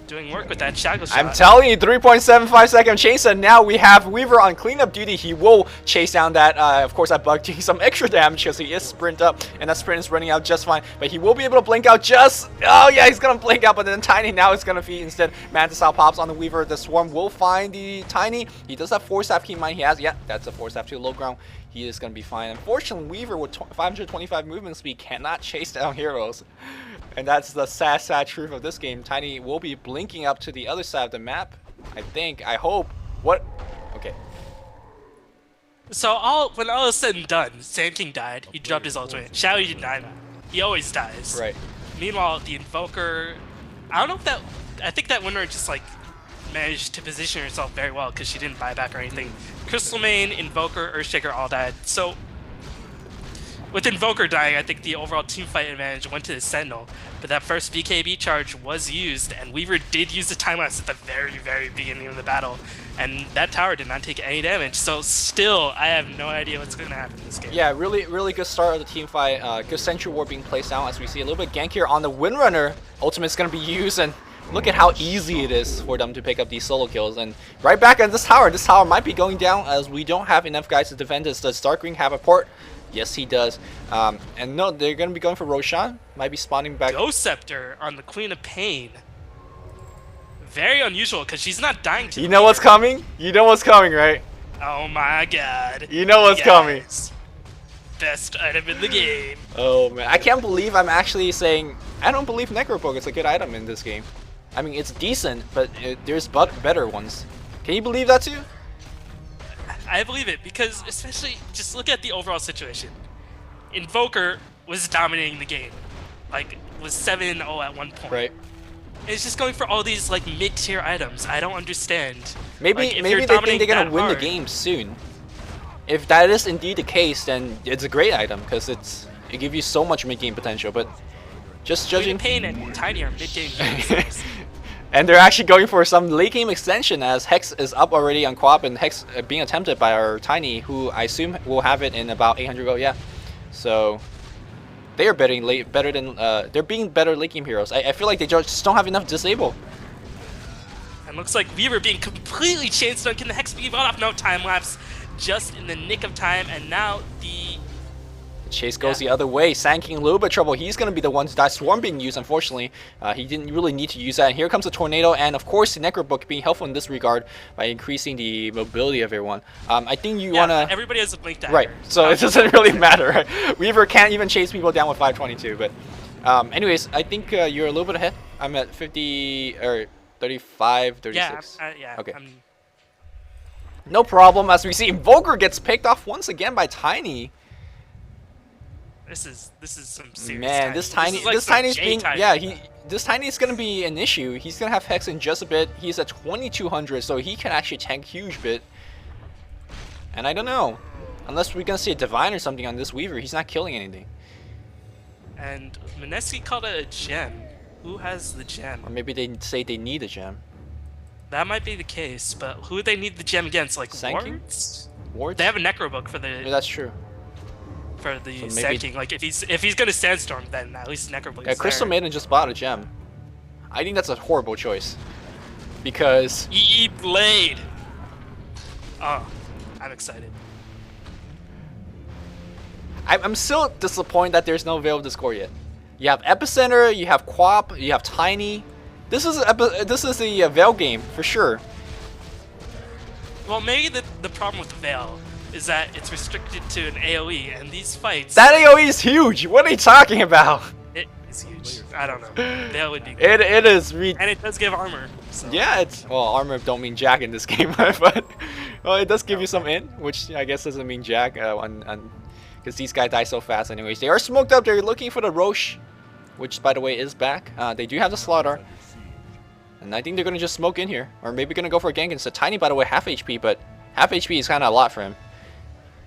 doing work with that Shadow Shot. I'm telling you, 3.75 second chase, and now we have Weaver on cleanup duty. He will chase down that, of course, that bug, taking some extra damage because he is sprint up, and that sprint is running out just fine. But he will be able to blink out just, oh yeah, he's going to blink out, but then Tiny now is going to feed instead. Mantis Style pops on the Weaver. The Swarm will find the Tiny. He does have 4-staff, keep in mind he has, yeah, that's a 4-staff to low ground. He is going to be fine. Unfortunately, Weaver with 525 movement speed cannot chase down heroes. And that's the sad truth of this game. Tiny will be blinking up to the other side of the map. I hope. What? Okay. So when all is said and done, Sand King died. He dropped his ultimate. Shadow didn't die. He always dies. Right. Meanwhile, the Invoker, I don't know if that. I think that winner just like managed to position herself very well because she didn't buy back or anything. Crystal Main, Invoker, Earthshaker all died. So with Invoker dying, I think the overall teamfight advantage went to the Sentinel, but that first BKB charge was used, and Weaver did use the time-lapse at the very beginning of the battle, and that tower did not take any damage, so still, I have no idea what's going to happen in this game. Yeah, really good start of the teamfight. Good Sentry Ward being placed down as we see a little bit gank here on the Windrunner. Ultimate's going to be used, and look at how easy it is for them to pick up these solo kills. And right back at this tower might be going down as we don't have enough guys to defend this. Does Darkwing have a port? Yes, he does. And no, they're going to be going for Roshan. Might be spawning back. Ghost Scepter on the Queen of Pain. Very unusual, because she's not dying to You know what's coming? You know what's coming, right? Oh my god. You know what's coming. Best item in the game. Oh man, I can't believe I'm actually saying I don't believe Necropoke is a good item in this game. I mean, it's decent, but there's better ones. Can you believe that too? I believe it, because especially, just look at the overall situation. Invoker was dominating the game. Like, was 7-0 at one point. Right. It's just going for all these, like, mid-tier items. I don't understand. Maybe like, they think they're going to win the game soon. If that is indeed the case, then it's a great item, because it gives you so much mid-game potential, but just judging... Pain and Tiny are mid-game And they're actually going for some late game extension as Hex is up already on co-op, and Hex being attempted by our Tiny, who I assume will have it in about 800 gold. Yeah, so they are they're being better late game heroes. I feel like they just don't have enough disable. And looks like Weaver being completely chain stuck. Can the Hex be bought off? No time lapse, just in the nick of time, and now the chase goes the other way. Sand King a little bit of trouble. He's going to be the one to die. Swarm being used, unfortunately. He didn't really need to use that. And here comes the Tornado, and of course the Necrobook being helpful in this regard by increasing the mobility of everyone. I think you want to... Everybody has a blink dagger. Right, so it doesn't really matter. Right? Weaver can't even chase people down with 522, but... anyways, I think you're a little bit ahead. I'm at 50... or 35, 36. Yeah, okay. No problem, as we see Invoker gets picked off once again by Tiny. This is some serious. Man, this Tiny's being this Tiny is gonna be an issue. He's gonna have Hex in just a bit. He's at 2200, so he can actually tank huge bit. And I don't know, unless we're gonna see a Divine or something on this Weaver, he's not killing anything. And Mineski called it a gem. Who has the gem? Or maybe they say they need a gem. That might be the case, but who would they need the gem against? Like Wards? Wards? They have a Necrobook for the. Yeah, that's true. For the Sand King, like if he's gonna Sandstorm, then at least Necrobook. Yeah, Crystal Maiden just bought a gem. I think that's a horrible choice, because Blade. Oh, I'm excited. I'm still disappointed that there's no Veil of Discord yet. You have Epicenter, you have Quap, you have Tiny. This is the Veil game for sure. Well, maybe the problem with the Veil is that it's restricted to an AoE, and these fights... That AoE is huge! What are you talking about? It is huge. I don't know. Veil would be good. It is... And it does give armor. So. Yeah, it's... Well, armor don't mean jack in this game, but... Well, it does give you some in, which I guess doesn't mean jack, because these guys die so fast anyways. They are smoked up. They're looking for the Roche, which, by the way, is back. They do have the Slaughter. And I think they're going to just smoke in here. Or maybe going to go for a gank. It's a Tiny, by the way, half HP, but half HP is kind of a lot for him.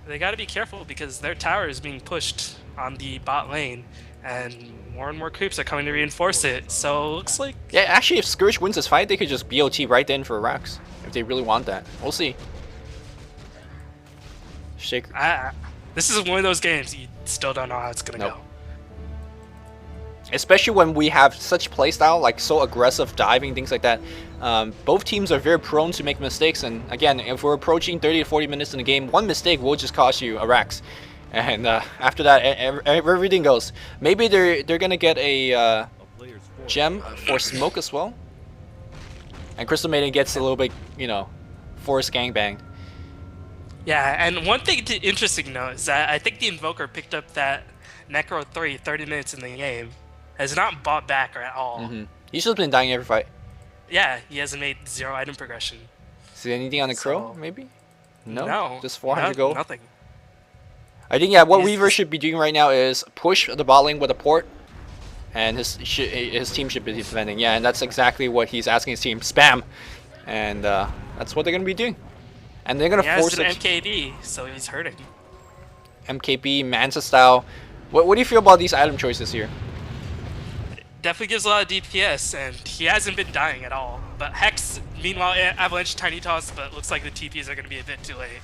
They got to be careful because their tower is being pushed on the bot lane, and more and more creeps are coming to reinforce it. So looks like Yeah, actually, if Scourge wins this fight, they could just BOT right then for Rax if they really want that. We'll see. Shaker. this is one of those games you still don't know how it's gonna go. Especially when we have such playstyle, like so aggressive diving, things like that. Both teams are very prone to make mistakes, and again, if we're approaching 30 to 40 minutes in the game, one mistake will just cost you a Rax. And after that, everything goes. Maybe they're gonna get a gem for smoke as well. And Crystal Maiden gets a little bit, you know, force gangbanged. Yeah, and one thing interesting to note is that I think the Invoker picked up that Necro 3 30 minutes in the game. Has not bought back at all. He's just been dying every fight. Yeah, he hasn't made 0 item progression. See anything on the Crow, maybe? No, just 400 no, gold. Nothing. I think, yeah, what Weaver should be doing right now is push the bot lane with a port, and his team should be defending. Yeah, and that's exactly what he's asking his team. Spam! And that's what they're going to be doing. And they're going to force an it. MKB, so he's hurting. MKB, Mansa style. What do you feel about these item choices here? Definitely gives a lot of DPS, and he hasn't been dying at all. But Hex, meanwhile, Avalanche Tiny Toss, but looks like the TPs are going to be a bit too late.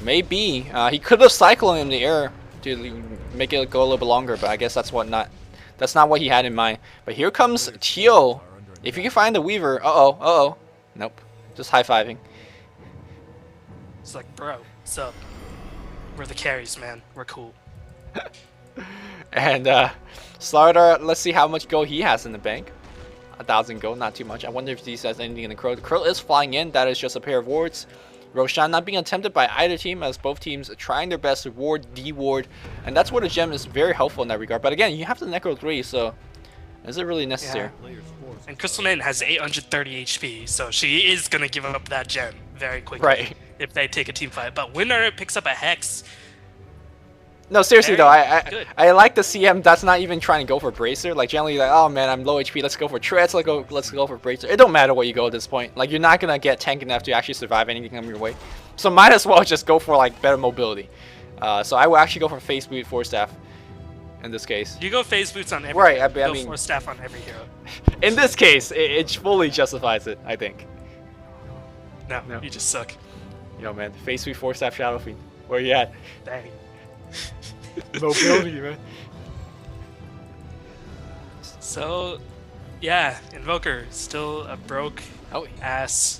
Maybe. He could have cycled in the air to make it go a little bit longer, but I guess that's not what he had in mind. But here comes Tio. If you can find the Weaver, nope, just high-fiving. It's like, bro, what's up? We're the carries, man. We're cool. And Slardar, let's see how much gold he has in the bank. 1,000 gold, not too much. I wonder if he has anything in the Crow. The Crow is flying in. That is just a pair of wards. Roshan not being attempted by either team, as both teams are trying their best to ward, de-ward. And that's where the gem is very helpful in that regard. But again, you have the Necro 3, so is it really necessary? Yeah. And Crystal Maiden has 830 HP, so she is going to give up that gem very quickly. Right. If they take a team fight. But Winner picks up a Hex. No, seriously though, I like the CM that's not even trying to go for Bracer. Like generally, like, oh man, I'm low HP, let's go for Treads, let's go for Bracer. It don't matter what you go at this point. Like you're not gonna get tank enough to actually survive anything coming your way. So might as well just go for like better mobility. So I will actually go for Face Boot Force Staff in this case. You go Phase Boots on every right, hero. I mean, Force Staff on every hero. In this case, it fully justifies it, I think. No, you just suck. Yo man, Face Boot Force Staff Shadow Fiend. Where you at? Dang. Mobility, man. So, yeah, Invoker still a broke ass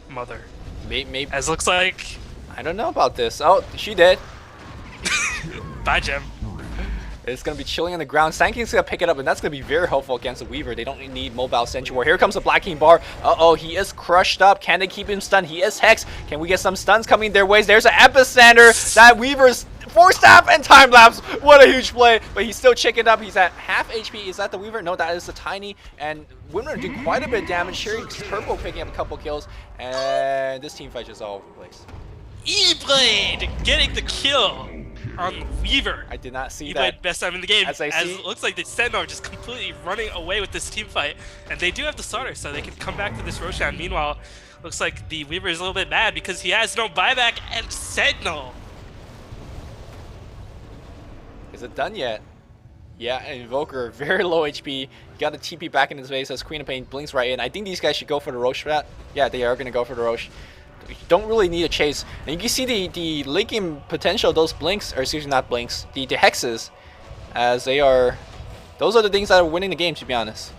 mother. Maybe. As looks like. I don't know about this. Oh, she did. Bye, Gem. It's going to be chilling on the ground. Sanking's going to pick it up, and that's going to be very helpful against the Weaver. They don't need mobile Sentry War. Here comes the Black King Bar. Uh-oh, he is crushed up. Can they keep him stunned? He is Hex. Can we get some stuns coming their ways? There's an Epicenter. That Weaver's Force Staff and Time Lapse. What a huge play. But he's still chickened up. He's at half HP. Is that the Weaver? No, that is the Tiny. And Winner doing quite a bit of damage. Sherry Turbo picking up a couple kills. And this team fight is all over the place. E-Blade getting the kill on Weaver. I did not see E-Blade that. best time in the game. As it looks like the Sentinel just completely running away with this team fight. And they do have the starter, so they can come back to this Roshan. Meanwhile, looks like the Weaver is a little bit mad because he has no buyback and Sentinel. Is it done yet? Yeah, Invoker, very low HP. He got the TP back in his face as Queen of Pain blinks right in. I think these guys should go for the Roche for that. Yeah, they are going to go for the Roche. You don't really need a chase. And you can see the linking potential of those blinks, or excuse me, not blinks, the hexes, as they are, those are the things that are winning the game, to be honest.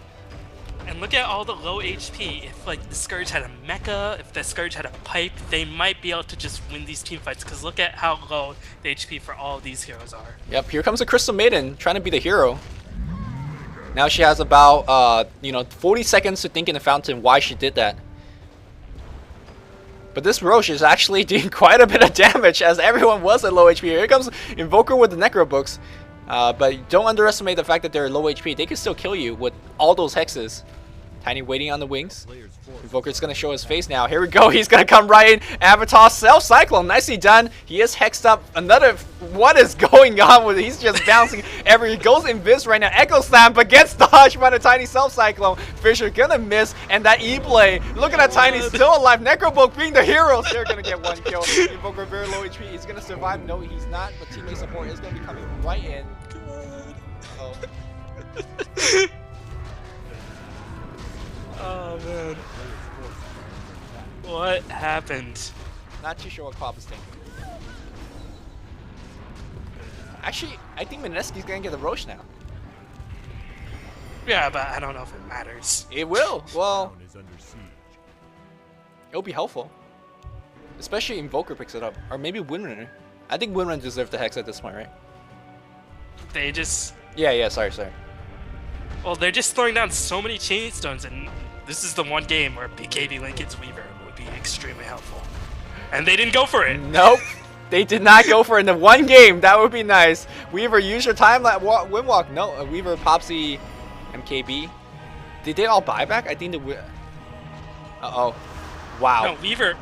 And look at all the low HP. If like the Scourge had a mecha, if the Scourge had a pipe, they might be able to just win these team fights. Because look at how low the HP for all of these heroes are. Yep, here comes the Crystal Maiden trying to be the hero. Now she has about 40 seconds to think in the fountain why she did that. But this Roche is actually doing quite a bit of damage as everyone was at low HP. Here comes Invoker with the Necro Books. But don't underestimate the fact that they're low HP. They can still kill you with all those hexes. Tiny waiting on the wings. Invoker's going to show his face now. Here we go. He's going to come right in. Avatar Self-Cyclone. Nicely done. He is hexed up. Another... What is going on with it? He's just bouncing He goes Invis right now. Echo Slam, but gets dodged by the Tiny Self-Cyclone. Fisher going to miss. And that E-Play. Look at that Tiny still alive. Necrobook being the hero. They're going to get one kill. Invoker very low HP. He's going to survive. No, he's not. But teammate support is going to be coming right in. Uh-oh. Oh man. What happened? Not too sure what Klopp is thinking. Actually, I think Mineski's gonna get the Roche now. Yeah, but I don't know if it matters. It will. Well, it'll be helpful. Especially Invoker picks it up. Or maybe Windrunner. I think Windrunner deserves the Hex at this point, right? They just... Yeah, sorry. Well, they're just throwing down so many chain stones, and this is the one game where BKB Lincoln's Weaver would be extremely helpful. And they didn't go for it! Nope! They did not go for it in the one game! That would be nice. Weaver, use your time like Windwalk. No, Weaver, Popsy, MKB. Did they all buy back? I think the... Uh-oh. Wow. No, Weaver,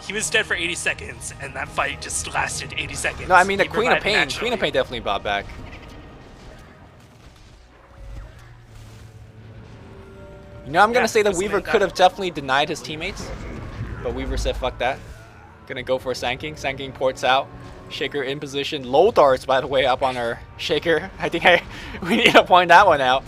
he was dead for 80 seconds, and that fight just lasted 80 seconds. No, I mean the Weaver Queen of died Pain. naturally. Queen of Pain definitely bought back. You know, I'm gonna say that Weaver could have definitely denied his teammates, but Weaver said, "Fuck that." Gonna go for a Sanking. Sanking ports out. Shaker in position. Low darts, by the way, up on our Shaker. I think we need to point that one out.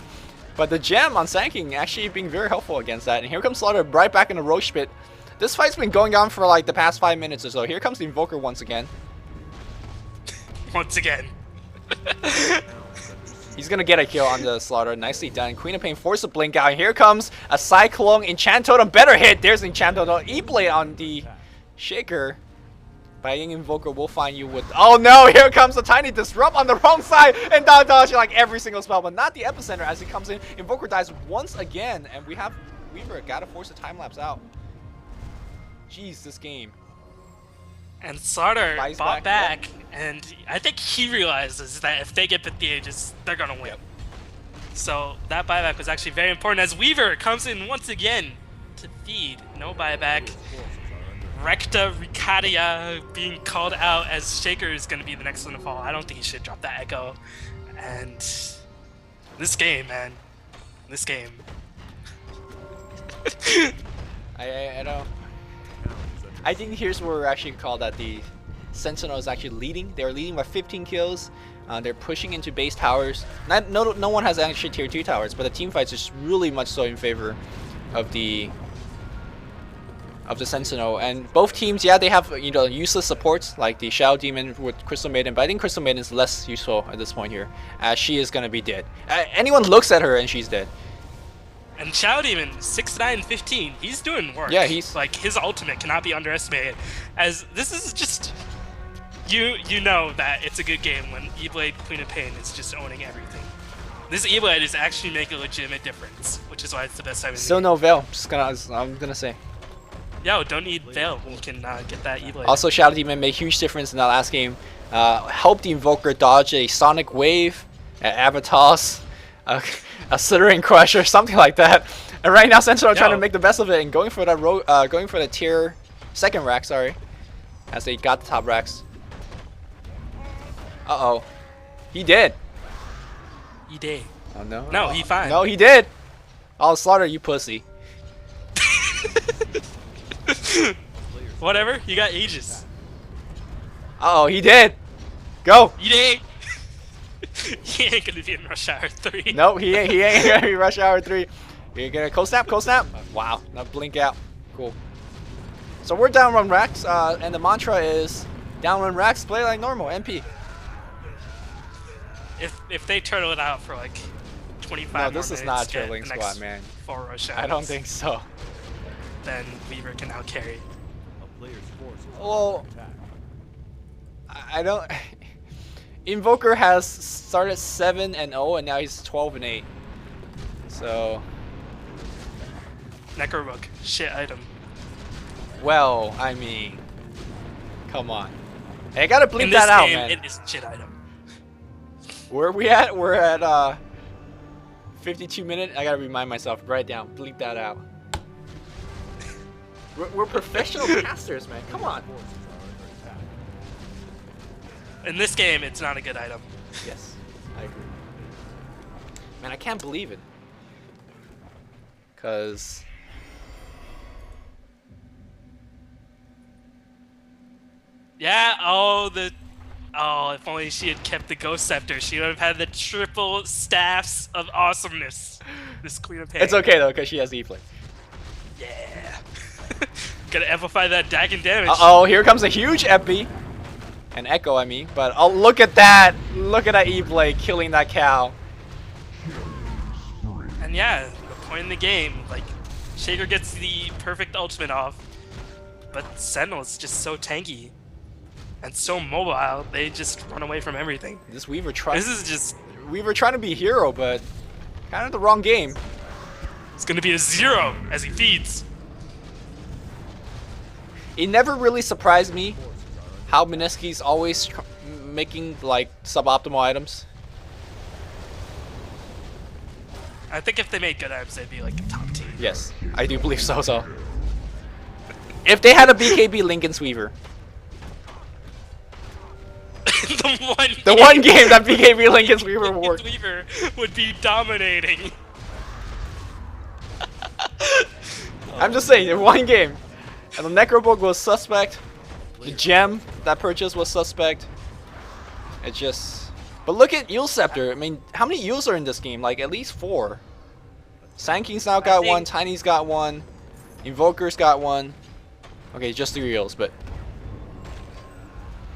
But the gem on Sanking actually being very helpful against that. And here comes Slaughter right back in the Roche pit. This fight's been going on for like the past 5 minutes or so. Here comes the Invoker once again. Once again. He's gonna get a kill on the Slaughter. Nicely done. Queen of Pain forced to blink out. Here comes a Cyclone Enchant Totem. Better hit. There's the Enchant Totem. E-Blade on the Shaker. By Ying Invoker will find you with... Oh no! Here comes a tiny Disrupt on the wrong side! And dodge like every single spell, but not the Epicenter as he comes in. Invoker dies once again, and we have Weaver gotta force the time-lapse out. Jeez, this game. And Slaughter Buys bought back, back, and I think he realizes that if they get the Aegis, they're gonna win. Yep. So that buyback was actually very important as Weaver comes in once again to feed. No buyback. Recta Ricadia being called out as Shaker is going to be the next one to fall. I don't think he should drop that Echo. And this game, man. This game. I don't... I think here's where we're actually called that the Sentinel is actually leading. They're leading by 15 kills. They're pushing into base towers. No one has actually tier 2 towers, but the team fights is really much so in favor of the Sentinel. And both teams, yeah, they have, you know, useless supports like the Shadow Demon with Crystal Maiden, but I think Crystal Maiden is less useful at this point here, as she is gonna be dead. Anyone looks at her and she's dead. And Shadow Demon, 6'9", 15, he's doing work. Yeah, he's... Like, his ultimate cannot be underestimated. As this is just... You know that it's a good game when E-Blade Queen of Pain is just owning everything. This E-Blade is actually making a legitimate difference, which is why it's the best time in the Still game. no Veil, I'm gonna say. Yo, don't need Veil. You can get that E-Blade. Also, Shadow Demon made a huge difference in that last game. Helped the Invoker dodge a Sonic Wave, an Avatos, a Slithering Crusher, something like that. And right now, Sentinel are trying to make the best of it and going for that going for the tier 2nd rack, sorry, as they got the top racks. Uh-oh. He did. He did. Oh, no. No, he fine. No, he did. Oh, Slaughter, you pussy. Whatever, you got Aegis. Uh-oh, he did. Go. You did. He ain't gonna be in Rush Hour 3. No, he ain't gonna be Rush Hour 3. You're gonna cold snap. Wow, now blink out. Cool. So we're down run racks, and the mantra is down run racks, play like normal, MP. If they turtle it out for like 25 No, more this minutes, is not a get turtling the squad, next man. 4 Rush I don't Hours, think so. then Weaver can now carry. Well, I don't... Invoker has started 7-0 and now he's 12-8. So... Necrobook, shit item. Well, I mean... Come on. Hey, I gotta bleep In this that out, game, man. it is shit item. Where are we at? We're at 52 minutes. I gotta remind myself, write down, bleep that out. We're professional casters, man. Come on. In this game, it's not a good item. Yes, I agree. Man, I can't believe it. Cause Yeah, oh, the Oh, if only she had kept the Ghost Scepter, she would have had the triple staffs of awesomeness. This Queen of Pain. It's okay though, because she has E-Flame. Yeah. Gotta amplify that Dagon damage. Uh-oh, here comes a huge Epi. An Echo, I mean. But oh, look at that. Look at that E-Blade killing that cow. And yeah, the point in the game, like, Shaker gets the perfect ultimate off, but Sentinel is just so tanky and so mobile, they just run away from everything. This Weaver tries. This is just... Weaver trying to be hero, but kind of the wrong game. It's gonna be a 0 as he feeds. It never really surprised me how Mineski's always making like suboptimal items. I think if they made good items, they'd be like a top team. Yes, I do believe so. If they had a BKB Lincoln's Weaver. The one game that BKB Lincoln's Weaver would work. Weaver would be dominating. I'm just saying, in one game. And the Necrobook was suspect. The gem that purchase was suspect. It just... But look at Eel Scepter. I mean, how many Eels are in this game? Like, at least 4. Sanking's now got one. Tiny's got one. Invoker's got one. Okay, just 3 Eels, but...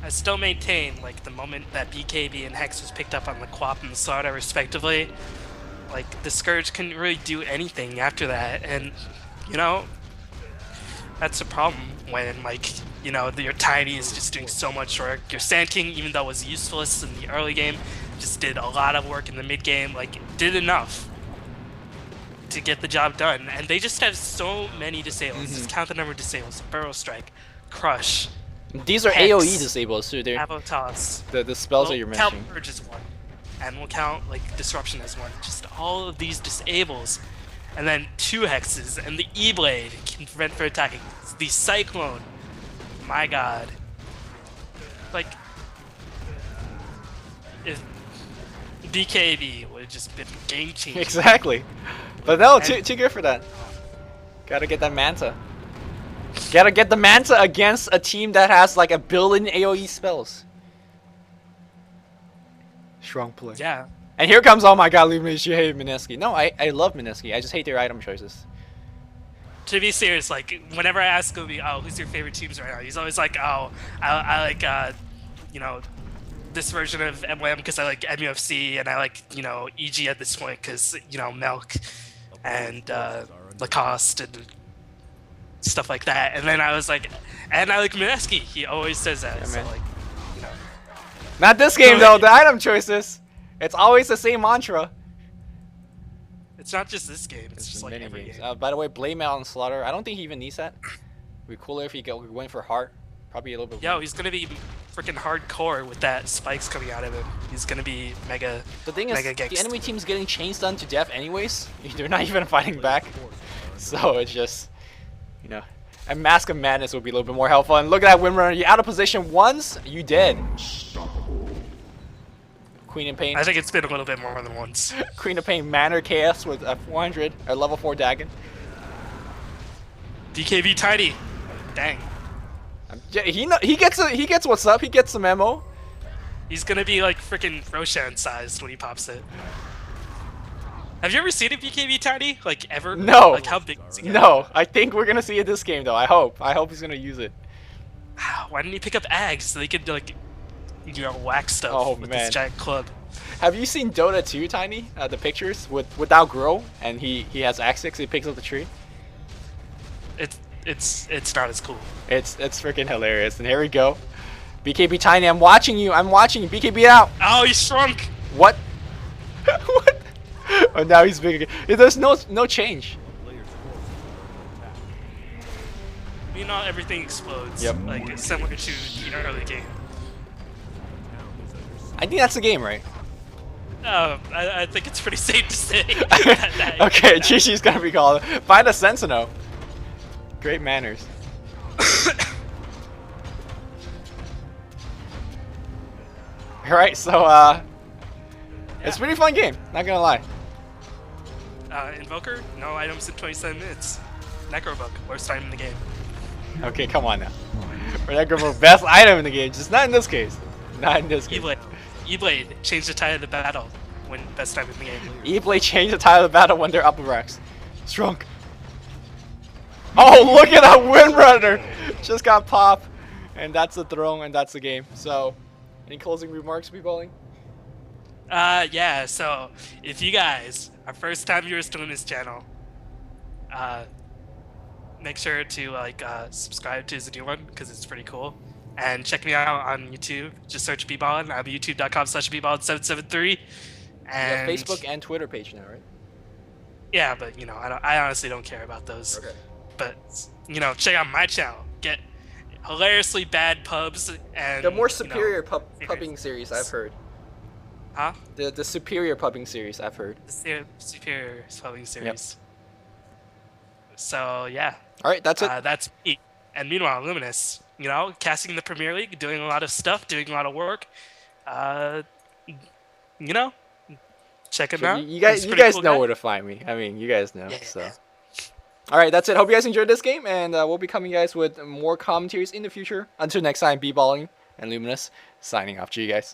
I still maintain, like, the moment that BKB and Hex was picked up on the Quap and the Slaughter, respectively, like, the Scourge couldn't really do anything after that, and, you know, that's a problem when, like, you know, your Tiny is just doing so much work. Your Sand King, even though it was useless in the early game, just did a lot of work in the mid game, like, did enough to get the job done, and they just have so many disables. Just count the number of disables: Burrow Strike, Crush. These are Hex, AoE disables too. They're Avotoss. the spells that you're mentioning. Count Purge as one, and we'll count like Disruption as one. Just all of these disables, and then 2 hexes, and the E-Blade can prevent for attacking. The Cyclone, my god. Like, if BKB would have just been game changing. Exactly. But no, too good for that. Gotta get that Manta. Gotta get the Manta against a team that has like 1 billion AoE spells. Strong play. Yeah. And here comes, oh my god, Luminous, you hate Mineski. No, I love Mineski. I just hate their item choices. To be serious, like, whenever I ask Scooby, oh, who's your favorite teams right now? He's always like, oh, I like, you know, this version of MWM because I like MUFC, and I like, you know, EG at this point because, you know, Milk and Lacoste and stuff like that. And then I was like, and I like Mineski. He always says that. Yeah, so, man. like, you know. Not this game though, the item choices. It's always the same mantra. It's not just this game, it's just like many every games. game. By the way, Blade Mail and Slaughter, I don't think he even needs that. It'd be cooler if he went for Heart. Probably a little bit. Yo, he's gonna be freaking hardcore with that spikes coming out of him. He's gonna be mega. The thing is, mega the enemy team's getting chains done to death anyways. They're not even fighting back. So it's just, you know, a Mask of Madness would be a little bit more helpful. And look at that Windrunner. You out of position once, you dead. Queen of Pain. I think it's been a little bit more than once. Queen of Pain Manor Chaos with a 400 or level 4 Dagon. DKB Tiny. Dang. He gets what's up. He gets the memo. He's gonna be like freaking Roshan sized when he pops it. Have you ever seen a BKB Tiny? Like ever? No. Like how big is he? No. I think we're gonna see it this game though. I hope. I hope he's gonna use it. Why didn't he pick up Ags so they could like, you know, whack stuff with this giant club? Have you seen Dota 2, Tiny? The pictures without Grow, and he has Axix. He picks up the tree. It's not as cool. It's freaking hilarious. And here we go. BKB Tiny, I'm watching you. I'm watching you. BKB out. Oh, he shrunk. What? What? Oh, now he's big again. There's no change. You know, everything explodes. Yep. Like similar to the early game. I think that's the game, right? I think it's pretty safe to say. Okay, Chi-Chi's gonna be called. Find a Sentinel. Great manners. Alright, so it's a pretty fun game, not gonna lie. Invoker, no items in 27 minutes. Necrobook, worst item in the game. Okay, come on now. For Necrobook, best item in the game, just not in this case. Not in this game. E-Blade changed the tide of the battle when best time in the game. E-Blade changed the tide of the battle when they're upper racks. Strong. Oh, look at that Windrunner! Just got popped. And that's the throne, and that's the game. So, any closing remarks, B-Balling? Yeah, so if you guys are first time viewers to this channel, make sure to subscribe to the new one because it's pretty cool. And check me out on YouTube. Just search B-Ballin. I'm youtube.com/bballin773. And You have Facebook and Twitter page now, right? yeah, but you know, I honestly don't care about those. Okay. But you know, check out my channel. Get hilariously bad pubs and The more you know, superior pubbing series I've heard. Huh? The superior pubbing series I've heard. The superior pubbing series. So yeah. All right, that's it. That's me. And meanwhile, Luminous, you know, casting the Premier League, doing a lot of stuff, doing a lot of work. You know, check it out. You guys cool know guy. where to find me. I mean, you guys know. Yeah. So, all right, that's it. Hope you guys enjoyed this game, and we'll be coming guys with more commentaries in the future. Until next time, B-Balling and Luminous signing off to you guys.